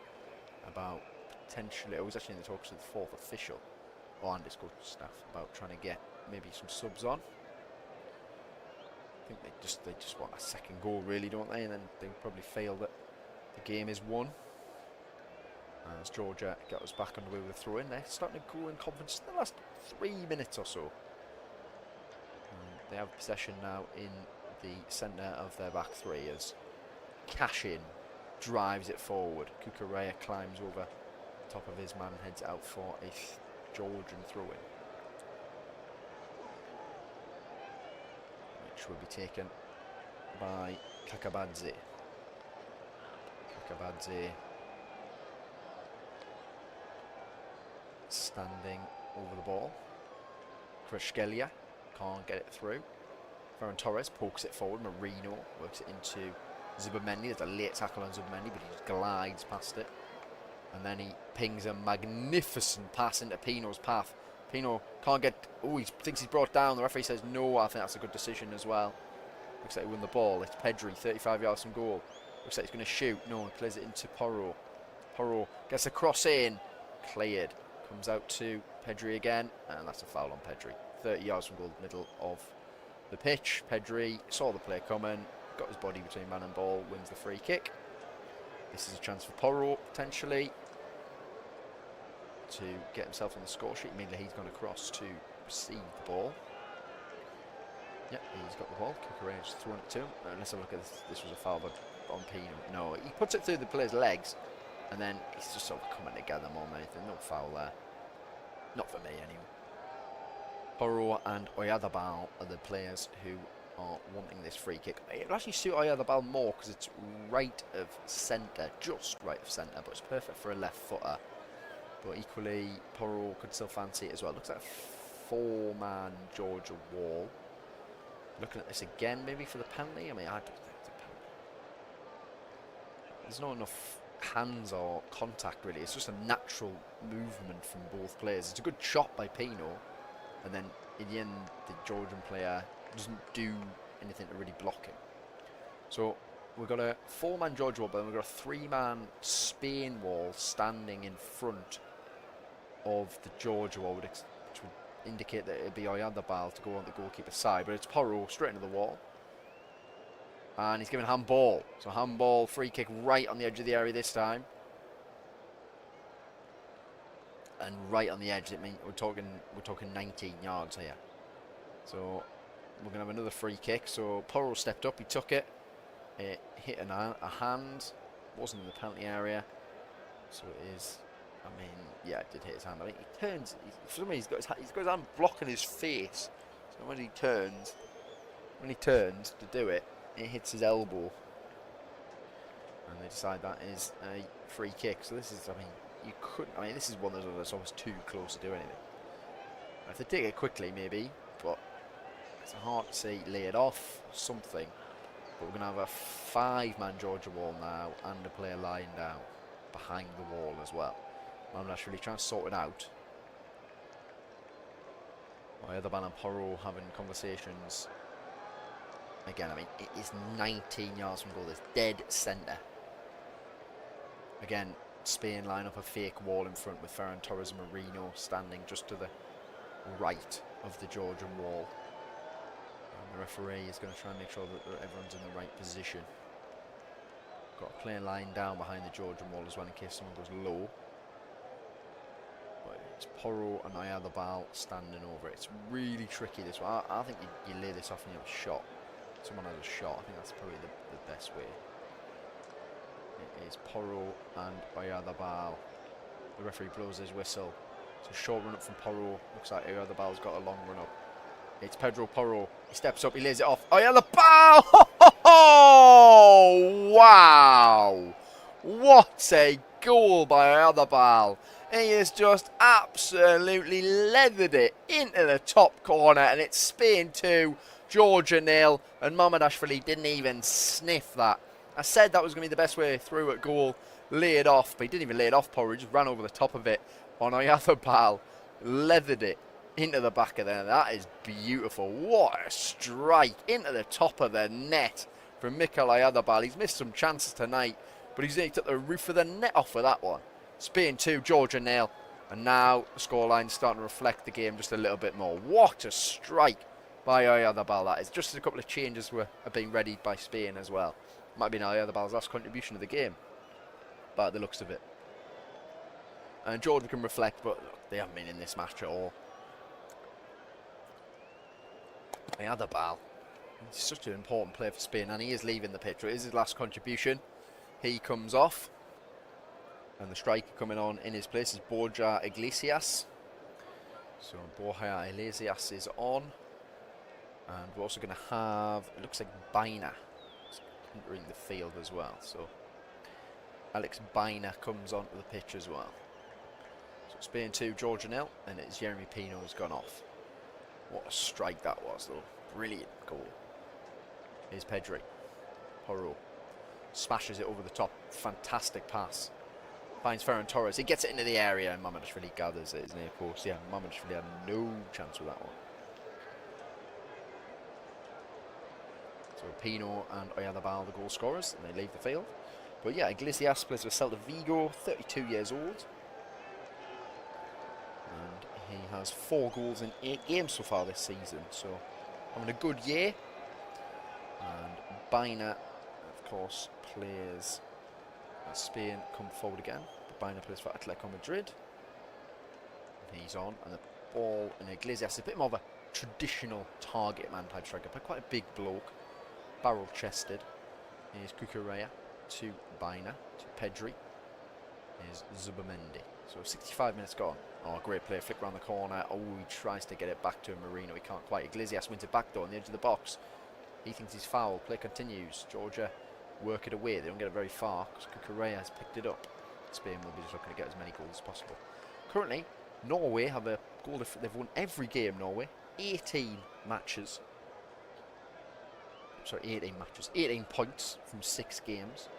about potentially, it was actually in the talks with the fourth official and his coaching staff about trying to get maybe some subs on. I think they just want a second goal, really, don't they? And then they probably feel that the game is won. As Georgia get us back underway with a throw in, they're starting to grow in confidence in the last 3 minutes or so. They have possession now in the centre of their back three as Cashin drives it forward. Kukurea climbs over top of his man, heads out for a Georgian throw-in, which will be taken by Kakabadze. Kakabadze standing over the ball. Kvaratskhelia can't get it through. Ferran Torres pokes it forward. Marino works it into Zubamendi. There's a late tackle on Zubamendi, but he just glides past it. And then he pings a magnificent pass into Pino's path. Pino can't get... Oh, he thinks he's brought down. The referee says no. I think that's a good decision as well. Looks like he won the ball. It's Pedri, 35 yards from goal. Looks like he's going to shoot. No, he plays it into Porro. Porro gets a cross in. Cleared. Comes out to Pedri again. And that's a foul on Pedri. 30 yards from goal, middle of the pitch. Pedri saw the play coming. Got his body between man and ball. Wins the free kick. This is a chance for Porro, potentially, to get himself on the score sheet. Immediately he's gone across to receive the ball. Yep, he's got the ball. Kukurea just thrown it to him. Let's have a look at this. This was a foul on Pino. No, he puts it through the player's legs, and then he's just sort of coming together more than anything. No foul there. Not for me, anyway. Porro and Oyadabal are the players who are wanting this free kick. It'll actually suit Oyadabal more because it's right of centre, just right of centre, but it's perfect for a left footer. But equally, Porro could still fancy it as well. Looks like a 4-man Georgia wall. Looking at this again, maybe for the penalty. I mean, I don't think it's a penalty. There's not enough hands or contact, really. It's just a natural movement from both players. It's a good shot by Pino, and then in the end, the Georgian player doesn't do anything to really block him. So we've got a 4-man Georgia wall, but then we've got a 3-man Spain wall standing in front of the Georgia wall, which would indicate that it'd be Oyadabal to go on the goalkeeper's side, but it's Porro straight into the wall. And he's given handball. So handball, free kick right on the edge of the area this time. And right on the edge, we're talking 19 yards here. So we're going to have another free kick. So Porro stepped up, he took it. It hit a hand. Wasn't in the penalty area. So it is, I mean, yeah, it did hit his hand. I think he turns, for some reason he's got his hand blocking his face. So when he turns to do it, it hits his elbow. And they decide that is a free kick. So this is, I mean, you couldn't, I mean, this is one of those that's almost too close to do anything. If they take it quickly, maybe, but it's hard to say, lay it off, something. But we're going to have a 5-man Georgia wall now and a player lying down behind the wall as well. Mamlash really trying to sort it out. Oyadabal and Porro having conversations. Again, I mean, it is 19 yards from goal. It's dead centre. Again, Spain line up a fake wall in front with Ferran Torres and Marino standing just to the right of the Georgian wall. And the referee is going to try and make sure that everyone's in the right position. Got a player lying down behind the Georgian wall as well in case someone goes low. But it's Porro and Oyadabal standing over it. It's really tricky this one. I think you lay this off and you have a shot. Someone has a shot. I think that's probably the best way. It is Porro and Oyadabal. The referee blows his whistle. It's a short run up from Porro. Looks like Oyadabal's got a long run up. It's Pedro Porro. He steps up, he lays it off. Oyadabal! Oh, wow! What a goal by Ayadabal. He has just absolutely leathered it into the top corner, and it's Spain 2, Georgia 0, and Mamardashvili didn't even sniff that. I said that was going to be the best way through at goal. Lay it off, but he didn't even lay it off, Porridge. He just ran over the top of it on Ayadabal. Leathered it into the back of there. That is beautiful. What a strike into the top of the net from Mikel Ayadabal. He's missed some chances tonight, but he's took the roof of the net off with that one. Spain 2, Georgia 0. And now the scoreline's starting to reflect the game just a little bit more. What a strike by Ayadabal that is. Just as a couple of changes are being readied by Spain as well. Might have been Ayadabal's last contribution of the game, by the looks of it. And Georgia can reflect, but look, they haven't been in this match at all. Ayadabal, he's such an important player for Spain, and he is leaving the pitch. It is his last contribution. He comes off, and the striker coming on in his place is Borja Iglesias. So Borja Iglesias is on, and we're also going to have, it looks like Baina entering the field as well. So Alex Baina comes onto the pitch as well. So Spain 2, Georgia 0, and it's Jeremy Pino who's gone off. What a strike that was, though. Brilliant goal. Here's Pedri. Porro smashes it over the top. Fantastic pass. Finds Ferran Torres. He gets it into the area, and Mamardashvili gathers it, isn't he? Of course, yeah. Mamardashvili had no chance with that one. So Pino and Ayadabal, the goal scorers, and they leave the field. But yeah, Iglesias plays for Celta Vigo, 32 years old. And he has 4 goals in 8 games so far this season. So having a good year. And Baina, of course, plays as Spain come forward again. But Baina plays for Atletico Madrid. And he's on, and the ball in Iglesias is a bit more of a traditional target man type striker, but quite a big bloke. Barrel chested. Here's Cucurella to Baina, to Pedri. Here's Zubamendi. So 65 minutes gone. Oh, great play, flick around the corner. Oh, he tries to get it back to Marino. He can't quite. Iglesias wins it back though on the edge of the box. He thinks he's foul. Play continues. Georgia work it away. They don't get it very far because Cucurella has picked it up. Spain will be just looking to get as many goals as possible. Currently, Norway have a goal difference. They've won every game, Norway. 18 matches. Sorry, 18 matches. 18 points from 6 games.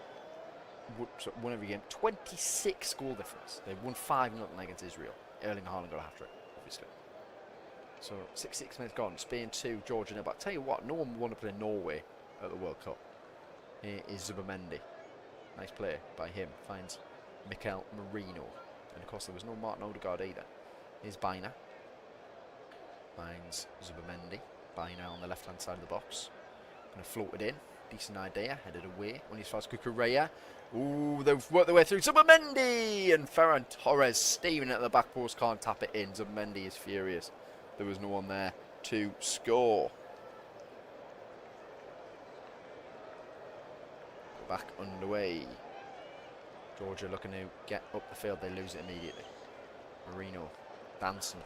Won every game. 26 goal difference. They've won 5-0 against Israel. Erling Haaland got a hat-trick, obviously. So 6 minutes gone. Spain 2, Georgia 0. But I'll tell you what, no one wanted to play Norway at the World Cup. Here is Zubamendi. Nice play by him. Finds Mikel Marino. And of course there was no Martin Odegaard either. Here's Baina. Finds Zubamendi. Baina on the left-hand side of the box. Going to float it in. Decent idea. Headed away. When he's fast, Cucurella. Ooh, they've worked their way through. Zubamendi! And Ferran Torres steaming at the back post. Can't tap it in. Zubamendi is furious. There was no one there to score. Back underway. Georgia looking to get up the field. They lose it immediately. Marino dancing.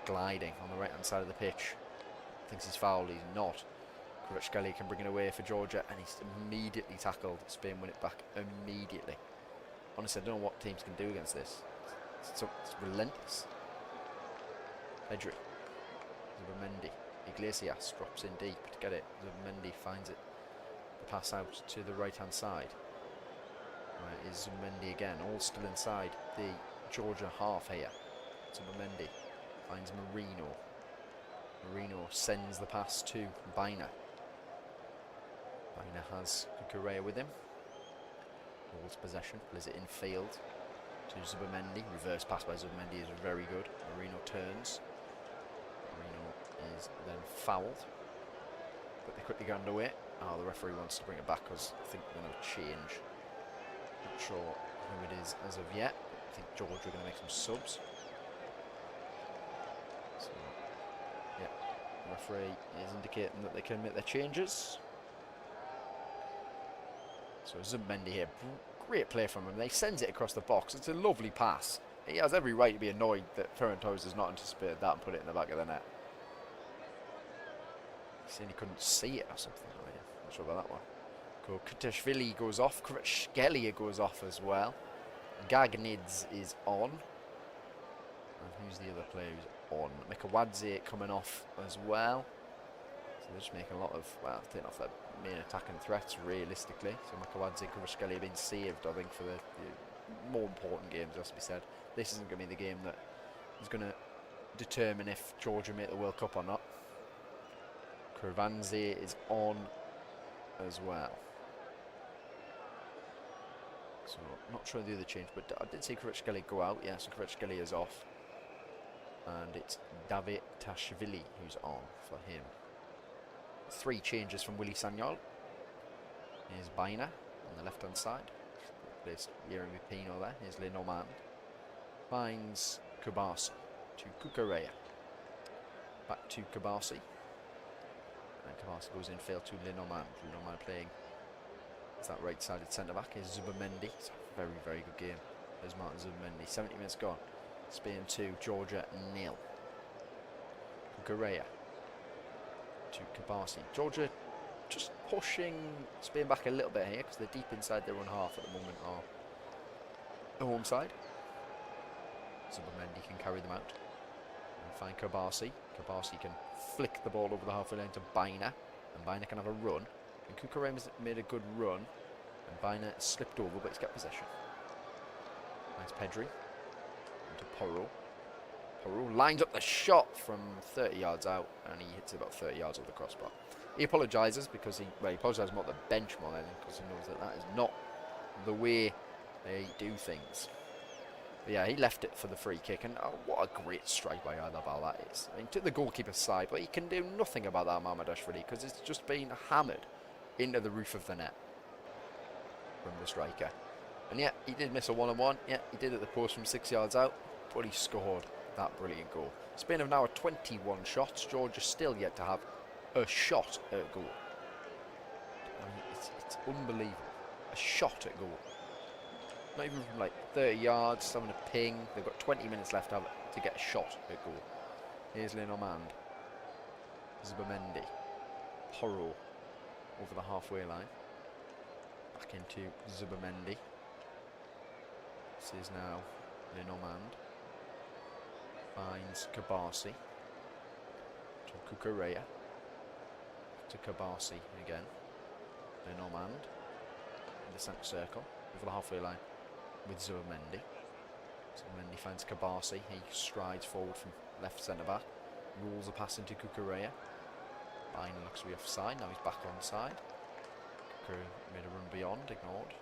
Gliding on the right hand side of the pitch. Thinks he's fouled. He's not. Kvaratskhelia can bring it away for Georgia, and he's immediately tackled. Spain win it back immediately. Honestly, I don't know what teams can do against this. It's relentless. Pedri. Zubamendi. Iglesias drops in deep to get it. Zubamendi finds it. The pass out to the right hand side. Right, is Zubamendi again, all still inside the Georgia half here. Zubamendi finds Marino. Marino sends the pass to Baina. Baina has Cucurella with him. Holds possession, plays it in field to Zubamendi. Reverse pass by Zubamendi is very good. Marino turns. Marino is then fouled. But they quickly go underway. Oh, the referee wants to bring it back because I think they're going to change. Not sure who it is as of yet. I think Georgia are going to make some subs. So, yeah, the referee is indicating that they can make their changes. So Zubamendi here, great play from him. They sends it across the box. It's a lovely pass. He has every right to be annoyed that Ferran Torres has not anticipated that and put it in the back of the net. He's saying he couldn't see it or something. Oh, yeah. Not sure about that one. Kvaratskhelia goes off. Kvaratskhelia goes off as well. Gagnids is on. And who's the other player who's on? Mikawadze coming off as well. So they're just making a lot of, well, taking off their main attacking threats, realistically. So Mikawadze and Kvaratskhelia have been saved, I think, for the more important games, has to be said. This isn't going to be the game that is going to determine if Georgia make the World Cup or not. Kravanze is on as well. So, not sure the other change, but I did see Kvaratskhelia go out. Yeah, so Kvaratskhelia is off. And it's David Tashvili who's on for him. 3 changes from Willy Sagnol. Here's Baina on the left-hand side. There's Jeremy Pino there. Here's Lenormand. Finds Kabasi to Kukureya. Back to Kabasi. And Kabasi goes in field to Lenormand. Lenormand playing as that right-sided centre-back. Here's Zubamendi. It's a very, very good game. There's Martin Zubamendi. 70 minutes gone. Spain 2, Georgia 0. Kukureya to Kabasi. Georgia just pushing Spain back a little bit here because they're deep inside their own half at the moment, or the home side. Zubamendi can carry them out and find Kabasi. Kabasi can flick the ball over the halfway line to Baina, and Baina can have a run. And Kukureya made a good run, and Baina slipped over, but he's got possession. Nice Pedri into Porro. Porro lines up the shot from 30 yards out, and he hits it about 30 yards over the crossbar. He apologises because he apologises more at the bench more than because he knows that that is not the way they do things. But yeah, he left it for the free kick, and oh, what a great strike by Adabal that is. I mean, took the goalkeeper's side, but he can do nothing about that Mamardashvili because it's just been hammered into the roof of the net from the striker. And yeah, he did miss a one-on-one. Yeah, he did at the post from 6 yards out, but he scored that brilliant goal. Spain have now had 21 shots. Georgia still yet to have a shot at goal. I mean, it's unbelievable. A shot at goal. Not even from like 30 yards, having a ping. They've got 20 minutes left to get a shot at goal. Here's Lenormand. Zubamendi. Porro over the halfway line. Back into Zubamendi. This is now Lenormand. Finds Kabasi. To Kukureya. To Kabasi again. Lenormand. In the centre circle. Over the halfway line with Zubamendi. Zubamendi finds Kabasi. He strides forward from left centre back. Rules a pass into Kukureya. Baina looks to be offside. Now he's back on side. Kukureya made a run beyond. Ignored.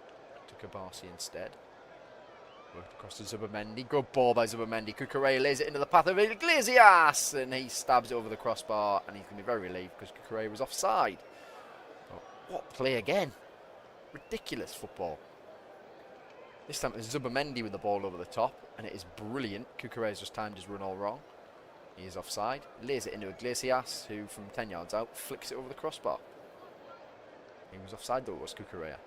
To Kabasi instead. Worked across to Zubamendi. Good ball by Zubamendi. Kukureya lays it into the path of Iglesias, and he stabs it over the crossbar, and he's going to be very relieved because Kukureya was offside. But what play again? Ridiculous football. This time it's Zubamendi with the ball over the top, and it is brilliant. Kukureya's just timed his run all wrong. He is offside. Lays it into Iglesias, who from 10 yards out flicks it over the crossbar. He was offside though, it was Kukureya.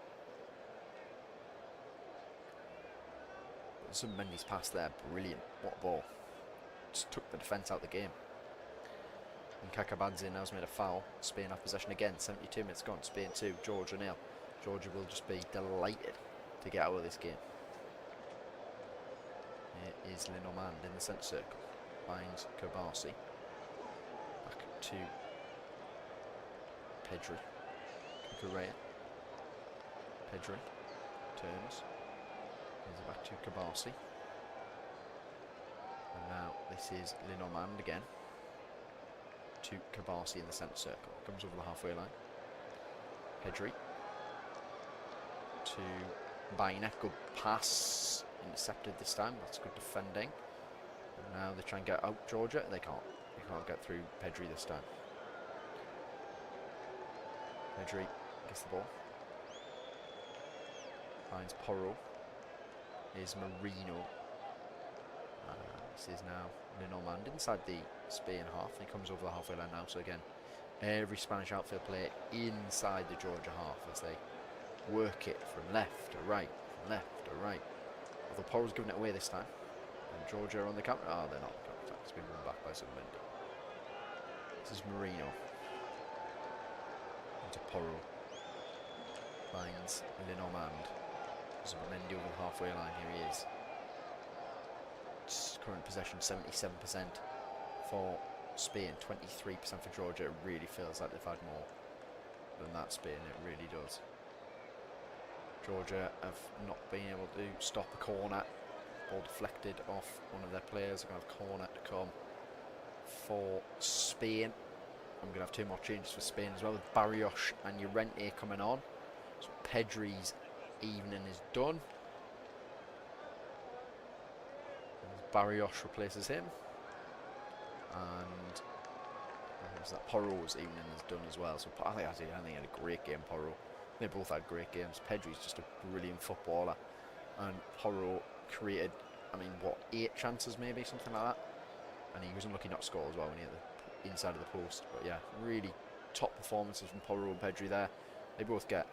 Zubamendi's pass there, brilliant. What a ball. Just took the defence out of the game. And Kakabadze now's made a foul. Spain have possession again. 72 minutes gone. Spain 2, Georgia 0. Georgia will just be delighted to get out of this game. Here is Lenormand in the centre circle. Finds Kabasi. Back to Pedri. Kukureya. Pedri. Turns. Brings it back to Kabasi. And now this is Lenormand again. To Kabasi in the centre circle. Comes over the halfway line. Pedri. To Baina. Good pass. Intercepted this time. That's good defending. And now they try and get out Georgia. They can't. They can't get through Pedri this time. Pedri gets the ball. Finds Porro. Is Marino. This is now Lenormand inside the Spain half. He comes over the halfway line now. So again, every Spanish outfield player inside the Georgia half as they work it from left to right, from left to right. Although Porro's given it away this time. And Georgia are on the counter. Oh, they're not on the counter. It's been run back by Zubamendi. This is Marino. Into Porro. Finds Lenormand. Zubimendi over the halfway line. Here he is. Current possession 77% for Spain, 23% for Georgia. It really feels like they've had more than that, Spain. It really does. Georgia have not been able to stop a corner. Ball deflected off one of their players. They're going to have a corner to come for Spain. I'm going to have two more changes for Spain as well, with Barrios and Llorente coming on. So Pedri's evening is done. Barrios replaces him. And that Porro's evening is done as well. So I think he had a great game, Porro. They both had great games. Pedri's just a brilliant footballer. And Porro created, I mean, what, 8 chances maybe, something like that. And he was unlucky not to score as well when he hit the inside of the post. But yeah, really top performances from Porro and Pedri there. They both get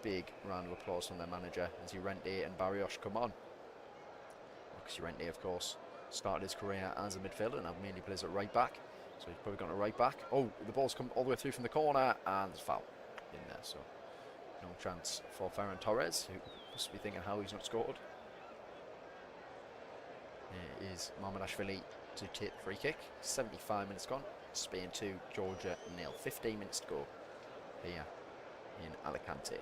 big round of applause from their manager as Llorente and Barrios come on. Because Llorente, of course, started his career as a midfielder and now mainly plays at right back. So he's probably gone to right back. Oh, the ball's come all the way through from the corner and there's a foul in there. So no chance for Ferran Torres, who must be thinking how he's not scored. Here is Mamardashvili to take the free kick. 75 minutes gone. Spain 2, Georgia 0. 15 minutes to go here in Alicante.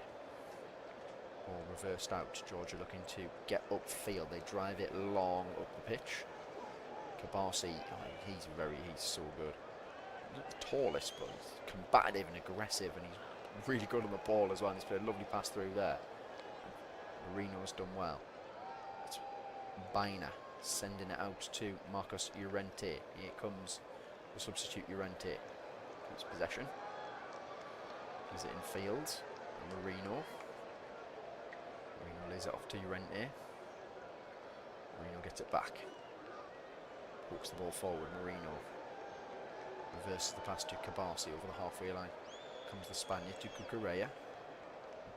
Ball reversed out. Georgia looking to get upfield. They drive it long up the pitch. Kabasi, he's so good. Not the tallest, but he's combative and aggressive, and he's really good on the ball as well. And he's played a lovely pass through there. Marino's done well. It's Baina sending it out to Marcos Llorente. Here comes the substitute Llorente. Keeps possession. Is it in field? Marino lays it off to Llorente. Marino gets it back. Pokes the ball forward. Marino reverses the pass to Kabasi over the halfway line. Comes the Spaniard to Cucurella.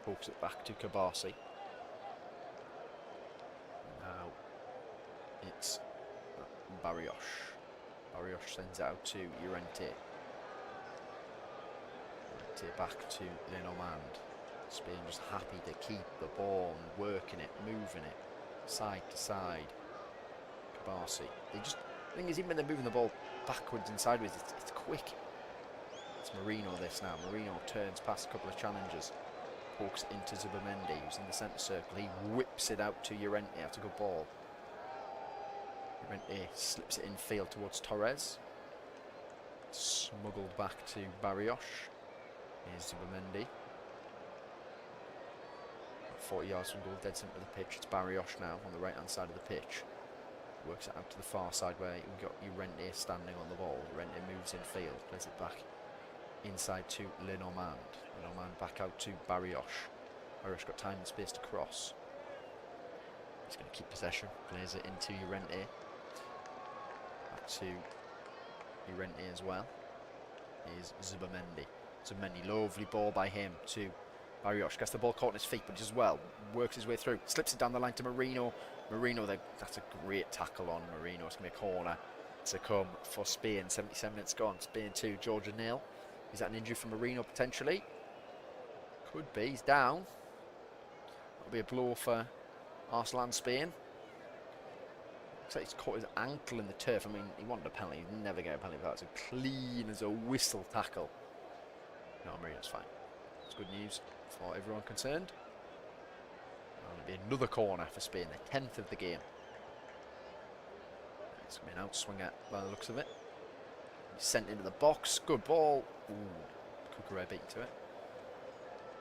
Pokes it back to Kabasi. Now it's Barrios. Barrios sends it out to Llorente. Llorente back to Lenormand. Spain just happy to keep the ball and working it, moving it side to side. Kabasi. The thing is, even when they're moving the ball backwards and sideways, it's quick. It's Marino this now. Marino turns past a couple of challenges. Pokes into Zubimendi, who's in the centre circle. He whips it out to Llorente after a good ball. Llorente slips it in field towards Torres. Smuggled back to Barrios. Here's Zubimendi. 40 yards from goal, dead centre of the pitch. It's Barrios now on the right hand side of the pitch. Works it out to the far side where we've got Llorente standing on the ball. Llorente moves in field, plays it back inside to Lenormand. Lenormand back out to Barrios. Barrios got time and space to cross. He's going to keep possession, plays it into Llorente. Back to Llorente as well. Here's Zubimendi. Zubimendi, lovely ball by him to Barrios. Gets the ball caught on his feet, but as well works his way through. Slips it down the line to Marino. Marino, that's a great tackle on Marino. It's going to be a corner to come for Spain. 77 minutes gone. Spain 2, Georgia 0. Is that an injury for Marino potentially? Could be. He's down. That'll be a blow for Arslan Spain. Looks like he's caught his ankle in the turf. I mean, he wanted a penalty. He'd never get a penalty for that. It's a clean as a whistle tackle. No, Marino's fine. It's good news for everyone concerned. It'll be another corner for Spain, the 10th of the game. It's going to be an outswinger by the looks of it. He's sent into the box. Good ball. Ooh, Cucurella beaten to it.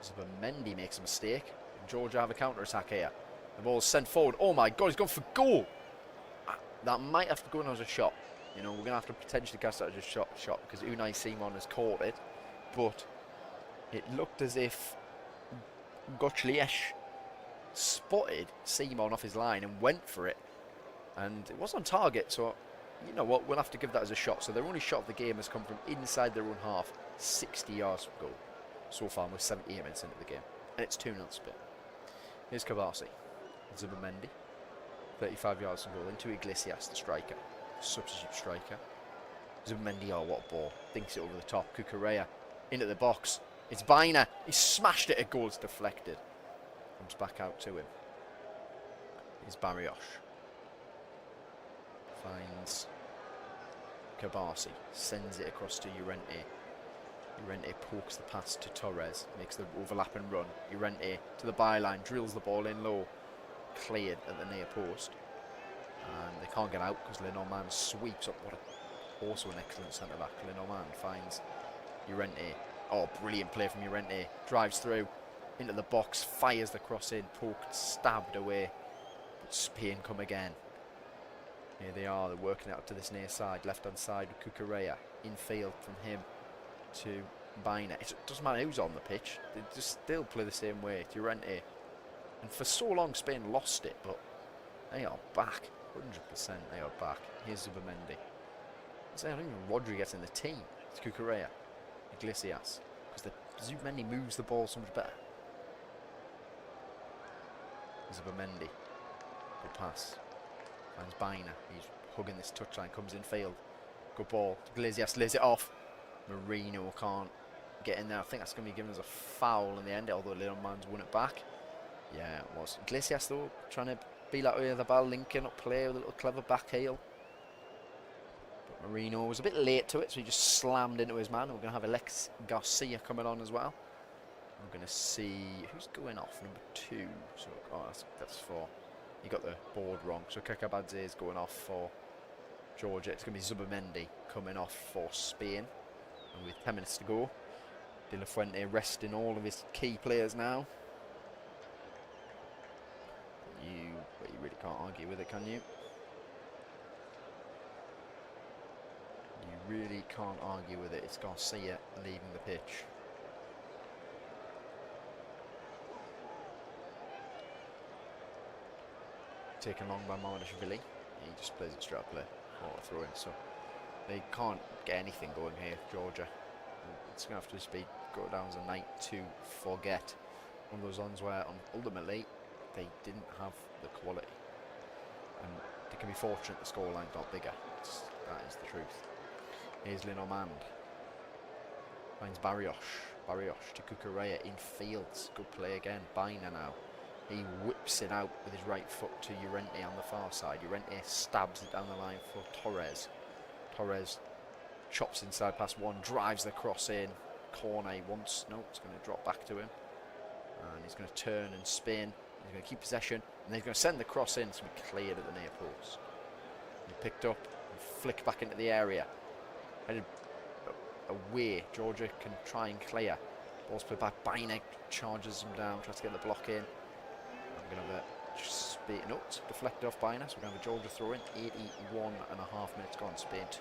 Zubimendi makes a mistake. Georgia have a counter-attack here. The ball's sent forward. Oh my God, he's gone for goal. That might have to go in as a shot. You know, we're going to have to potentially cast that as a shot because Unai Simon has caught it. But it looked as if Watchalong spotted Simon off his line and went for it. And it was on target, so you know what, we'll have to give that as a shot. So their only shot of the game has come from inside their own half, 60 yards from goal. So far, we're 78 minutes into the game. And it's 2-0 Spain. Here's Kabasi. Zubimendi. 35 yards from goal. Into Iglesias, the striker. Substitute striker. Zubimendi, oh, what a ball. Thinks it over the top. Cucurella into the box. It's Baina. He smashed it at goal. It's deflected. Comes back out to him. is Barrios. Finds Kabasi, sends it across to Llorente. Llorente pokes the pass to Torres, makes the overlap and run. Llorente to the byline, drills the ball in low, cleared at the near post. And they can't get out because Lenormand sweeps up. Also an excellent centre-back. Lenormand finds Llorente. Oh, brilliant play from Llorente. Drives through into the box, fires the cross in, poked, stabbed away. But Spain come again. Here they are, they're working out to this near side, left-hand side with Cucurella. Infield from him to Baina. It doesn't matter who's on the pitch, they just still play the same way. Llorente. And for so long, Spain lost it, but they are back. 100% they are back. Here's Zubimendi. I don't even know Rodri gets in the team. It's Cucurella. Iglesias. Because Zubimendi moves the ball so much better. Zubimendi. Good pass. Finds Baina. He's hugging this touchline. Comes in field. Good ball. Iglesias lays it off. Marino can't get in there. I think that's going to be given as a foul in the end, although Lenormand's won it back. Yeah, it was. Iglesias, though, trying to be like the ball, linking up play with a little clever back heel. But Marino was a bit late to it, so he just slammed into his man. We're going to have Alex Garcia coming on as well. We're going to see who's going off, number 2. So, oh, that's for... He got the board wrong. So Kakabadze is going off for Georgia. It's going to be Zubimendi coming off for Spain. And with 10 minutes to go, De La Fuente resting all of his key players now. But you really can't argue with it, can you? You really can't argue with it. It's Garcia leaving the pitch. Taken long by Mamardashvili. He just plays it straight up there for a throw in. So they can't get anything going here, Georgia. It's going to have to just go down as a night to forget. One of those ones where ultimately they didn't have the quality. And they can be fortunate the scoreline got bigger. That is the truth. Here's Lenormand. Finds Barrios. Barrios to Cucurella in fields. Good play again. Baina now. He whips it out with his right foot to Llorente on the far side. Llorente stabs it down the line for Torres. Torres chops inside past one, drives the cross in. Corner he wants. No, it's going to drop back to him. And he's going to turn and spin. He's going to keep possession. And he's going to send the cross in. It's going to be cleared at the near post. He picked up and flicked back into the area. Headed away. Georgia can try and clear. Ball's put back. Baina charges him down, tries to get the block in. I'm going to have a Spain. No, it's deflected off Baina. So we're going to have a Georgia throw in. 81.5 minutes gone. Spain 2,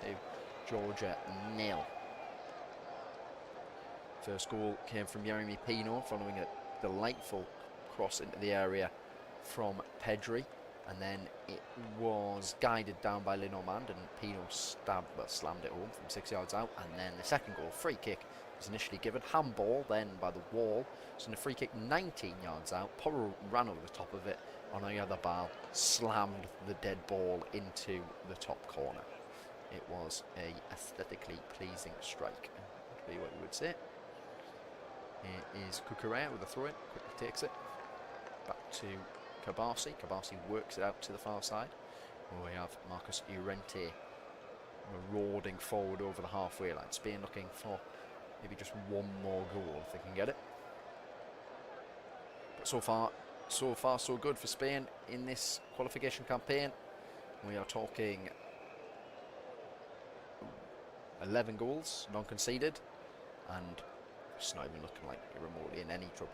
Georgia 0. First goal came from Jeremy Pino following a delightful cross into the area from Pedri. And then it was guided down by Lenormand and Pino slammed it home from 6 yards out. And then the second goal, free kick, was initially given. Handball then by the wall. So in a free kick 19 yards out, Porro ran over the top of it on the other ball, slammed the dead ball into the top corner. It was a aesthetically pleasing strike, would be what you would say. Here is Cucurella with a throw-in, quickly takes it. Back to Kabasi. Kabasi works it out to the far side. Where we have Marcus Llorente marauding forward over the halfway line. Spain looking for maybe just one more goal if they can get it. But so far so good for Spain in this qualification campaign. We are talking 11 goals, non-conceded, and it's not even looking like you're remotely in any trouble.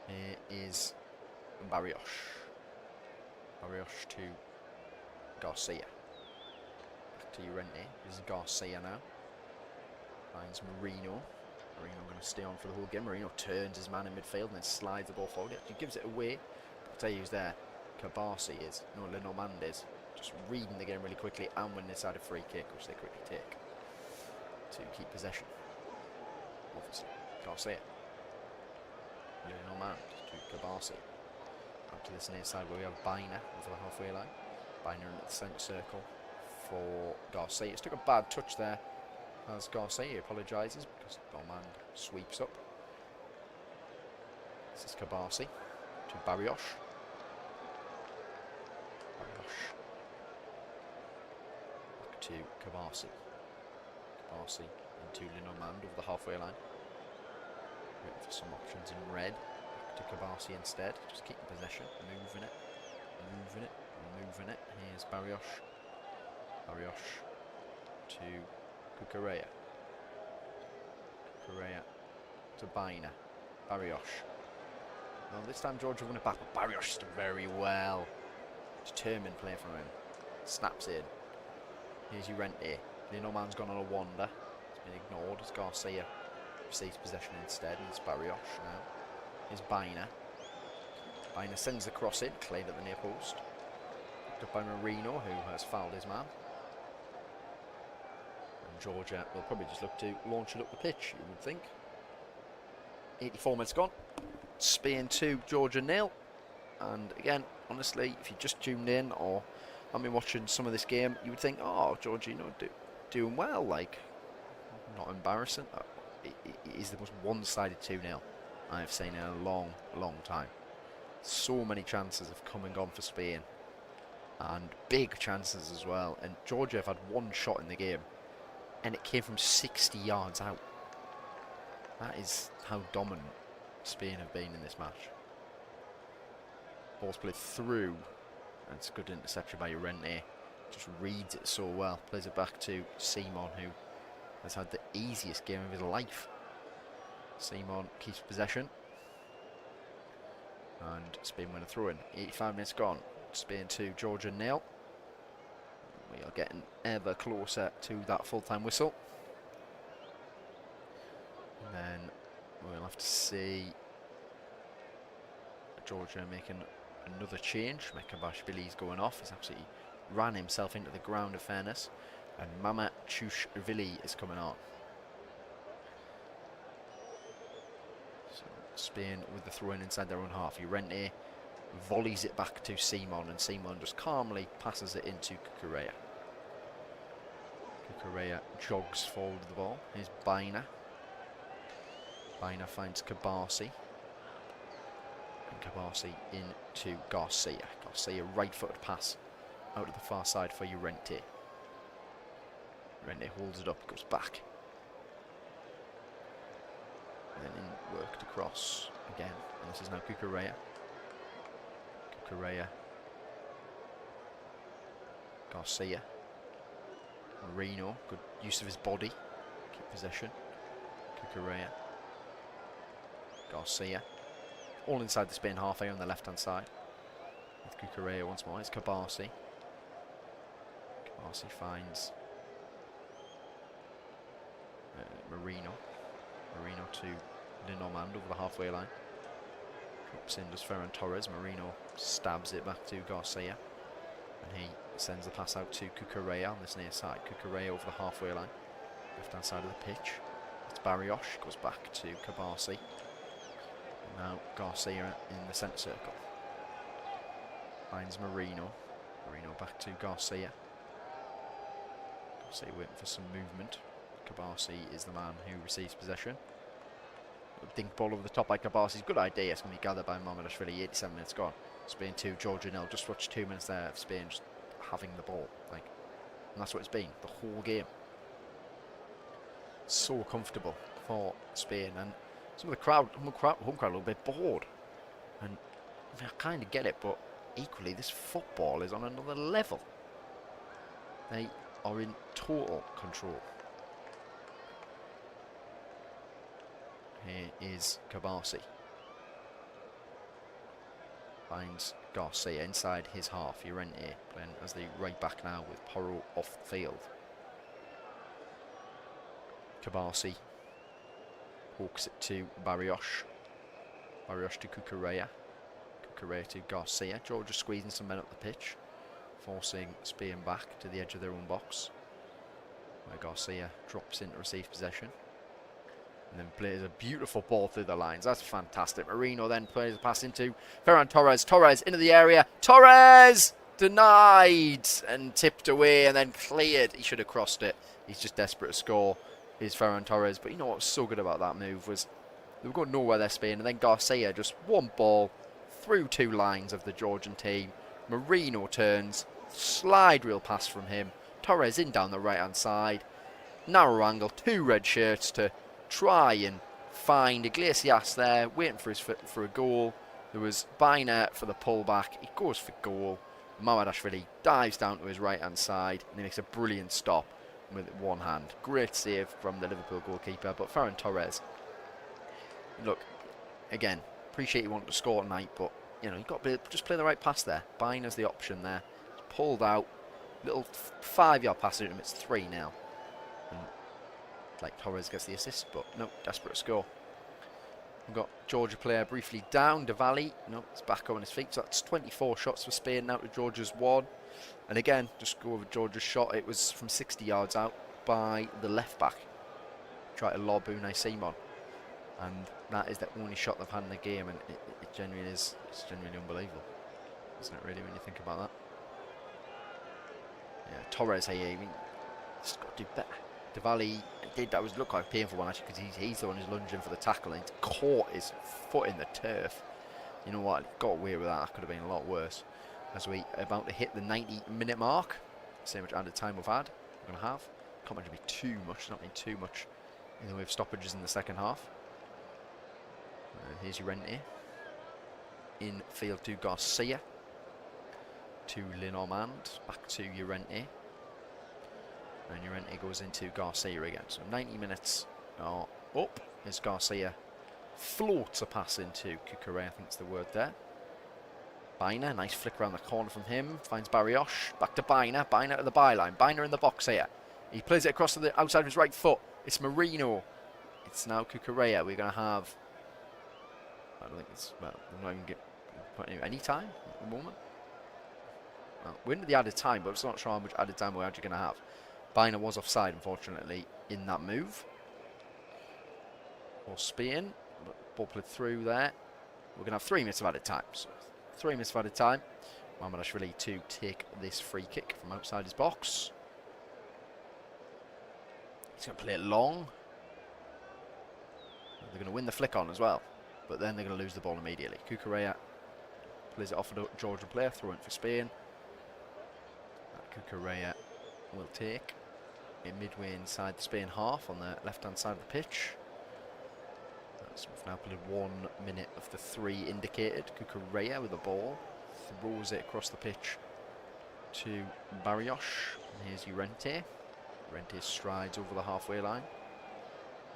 Here is Barrios. Barrios to Garcia. Back to Llorente. This is Garcia now. Finds Marino. Marino going to stay on for the whole game. Marino turns his man in midfield and then slides the ball forward. He gives it away. I'll tell you who's there. Kabasi is. No, Lenormand is. Just reading the game really quickly and winning this side a free kick, which they quickly take to keep possession. Obviously, Garcia. Lenormand to Kabasi. Up to this near side where we have Baina over the halfway line. Baina in the centre circle for Garcia. It's took a bad touch there as Garcia apologises because Lenormand sweeps up. This is Kabasi to Barrios. to Kabasi. Kabasi into Linomand over the halfway line. Waiting for some options in red. Back to Kabasi instead. Just keeping possession. Moving it. Moving it. Moving it. Here's Barrios. Barrios to Cucurella. Cucurella to Baina. Barrios. Well, this time Georgia won it back, but Barrios did very well. Determined play from him. Snaps in. Here's Llorente. Linomand's gone on a wander. It's been ignored as Garcia receives possession instead, and it's Barrios now. Here's Baina. Baina sends the cross in, cleared at the near post. Picked up by Marino, who has fouled his man. And Georgia will probably just look to launch it up the pitch, you would think. 84 minutes gone. Spain 2, Georgia 0. And again, honestly, if you just tuned in or I've been watching some of this game, you would think, oh, Georgia, you know, doing well, like, not embarrassing. It is the most one-sided 2-0 I have seen in a long, long time. So many chances have come and gone for Spain, and big chances as well. And Georgia have had one shot in the game, and it came from 60 yards out. That is how dominant Spain have been in this match. Ball's played through, and it's a good interception by Llorente. Just reads it so well. Plays it back to Simon, who has had the easiest game of his life. Simon keeps possession. And Spain win a throw-in. 85 minutes gone. Spain 2, Georgia 0. We are getting ever closer to that full-time whistle. And then we'll have to see Georgia making another change. Mekabashvili's going off. He's absolutely ran himself into the ground, in fairness. And Mama Chushvili is coming on. So Spain with the throw-in inside their own half. Llorente volleys it back to Simon, and Simon just calmly passes it into Cucurella. Cucurella jogs forward with the ball. Here's Baina. Baina finds Kabasi. And Kabasi into Garcia. Garcia right-footed pass out of the far side for Llorente. Llorente holds it up, goes back. And then in worked across again. And this is now Cucurella. Cucurella. Garcia. Marino, good use of his body. Keep possession. Cucurella. Garcia. All inside the Spain half on the left-hand side. With Cucurella once more. It's Kabasi. Kabasi finds Marino. Marino to Linomand over the halfway line. Drops in, does Ferran Torres. Marino stabs it back to Garcia. And he sends the pass out to Cucurella on this near side. Cucurella over the halfway line. Left-hand side of the pitch. It's Barrios. Goes back to Kabasi. And now Garcia in the centre circle. Finds Marino. Marino back to Garcia. Garcia waiting for some movement. Kabasi is the man who receives possession. Dink ball over the top by Kabasi's good idea. It's going to be gathered by Mamardashvili. 87 minutes gone. Spain 2, Georgia 0. Just watch 2 minutes there of Spain just having the ball. And that's what it's been the whole game. So comfortable for Spain. And some of the crowd, home crowd a little bit bored. And I kind of get it, but equally this football is on another level. They are in total control. Here is Kabasi. Finds Garcia inside his half. Llorente playing as the right back now with Porro off the field. Kabasi hawks it to Barrios. Barrios to Cucurella. Cucurella to Garcia. Georgia squeezing some men up the pitch, forcing Spain back to the edge of their own box, where Garcia drops in to receive possession. And then plays a beautiful ball through the lines. That's fantastic. Marino then plays a pass into Ferran Torres. Torres into the area. Torres denied and tipped away and then cleared. He should have crossed it. He's just desperate to score. Here's Ferran Torres. But you know what was so good about that move was they were going nowhere there, Spain. And then Garcia just one ball through 2 lines of the Georgian team. Marino turns. Slide reel pass from him. Torres in down the right-hand side. Narrow angle, 2 red shirts to try and find Iglesias there, waiting for his foot for a goal. There was Biner for the pullback. He goes for goal. Mamadashvili dives down to his right-hand side and he makes a brilliant stop with one hand. Great save from the Liverpool goalkeeper, but Ferran Torres, look, again, appreciate you wanting to score tonight, but you know, you've got to just play the right pass there. Biner's the option there. It's pulled out, little 5-yard pass into him, it's 3 now. And like Torres gets the assist, but no, desperate to score. We've got Georgia player briefly down, Diwali, no, it's back on his feet, so that's 24 shots for Spain now to Georgia's 1. And again, just go over Georgia's shot, it was from 60 yards out by the left back. Tried to lob Unai Simon. And that is the only shot they've had in the game, and it genuinely is, it's genuinely unbelievable, isn't it really, when you think about that? Yeah, Torres here, I mean, he's got to do better. Diwali did, that was look quite a painful one actually, because he's the one who's lunging for the tackle and caught his foot in the turf. You know what, got away with that, that could have been a lot worse. As we are about to hit the 90-minute mark, see how much added time we've had, we're going to have. Can't imagine it be too much, there's not been too much in the way of stoppages in the second half. Here's Llorente. Infield to Garcia. To Lenormand. Back to Llorente. And Llorente goes into Garcia again. So 90 minutes are up as Garcia floats a pass into Cucurella, I think it's the word there. Biner, nice flick around the corner from him. Finds Barrios. Back to Biner. Biner to the byline. Biner in the box here. He plays it across to the outside of his right foot. It's Marino. It's now Cucurella. We're going to have... I don't think it's... Well, we're not even getting any time at the moment. Well, we're into the added time, but I'm not sure how much added time we're actually going to have. Biner was offside, unfortunately, in that move. Or Spain. Ball played through there. We're going to have 3 minutes of added time. So 3 minutes of added time. Mamadashvili to take this free kick from outside his box. He's going to play it long. They're going to win the flick on as well. But then they're going to lose the ball immediately. Cucurella plays it off a Georgian player, throw it for Spain. Cucurella will take it midway inside the Spain half on the left-hand side of the pitch. So we've now played 1 minute of the 3 indicated. Cucurella with the ball, throws it across the pitch to Barrios. And here's Llorente. Llorente strides over the halfway line.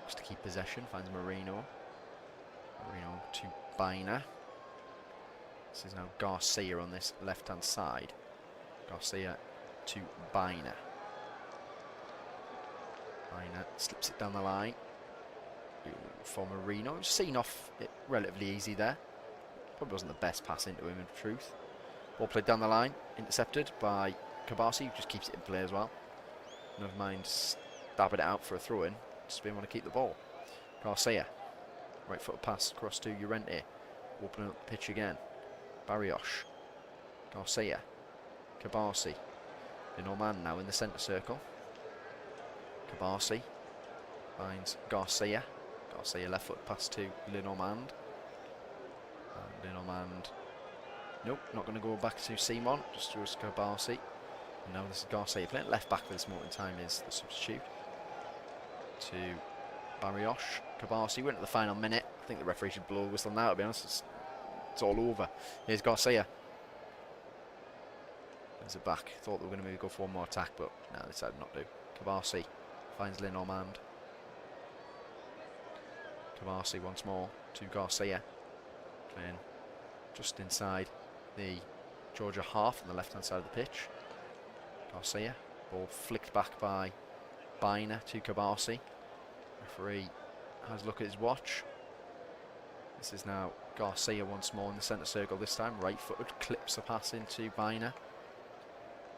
Just to keep possession, finds Marino. Marino to Biner. This is now Garcia on this left-hand side. Garcia to Biner. Biner slips it down the line for Marino. Seen off it relatively easy there. Probably wasn't the best pass into him in truth. Ball played down the line, intercepted by Kabasi, who just keeps it in play as well. Never mind stabbing it out for a throw-in. Spain want to keep the ball. Garcia. Right foot pass across to Llorente. Opening up the pitch again. Barrios. Garcia. Kabasi. Lenormand now in the centre circle. Kabasi finds Garcia. Garcia left foot pass to Lenormand. Lenormand. Nope, not going to go back to Simon. Just throws Kabasi. And now this is Garcia. Playing left back for this moment in time is the substitute. To Barrios. Kabasi went to the final minute. I think the referee should blow a whistle now, to be honest. It's all over. Here's Garcia. There's it back. Thought they were going to maybe go for one more attack, but no, they decided not to. Kabasi finds Lenormand. Kabasi once more to Garcia. Playing just inside the Georgia half on the left-hand side of the pitch. Garcia. Ball flicked back by Biner to Kabasi. Referee has a look at his watch. This is now Garcia once more in the centre circle this time. Right-footed, clips a pass into Biner.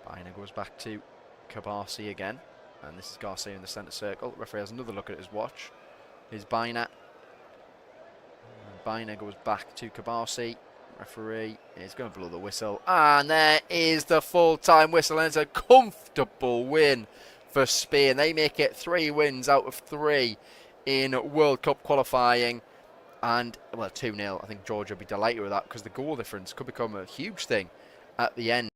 Biner goes back to Kabasi again. And this is Garcia in the centre circle. Referee has another look at his watch. Here's Biner. Biner goes back to Kabasi. Referee is going to blow the whistle. And there is the full-time whistle. And it's a comfortable win for Spain. They make it 3 wins out of 3 in World Cup qualifying. And, well, 2-0. I think Georgia will be delighted with that because the goal difference could become a huge thing at the end.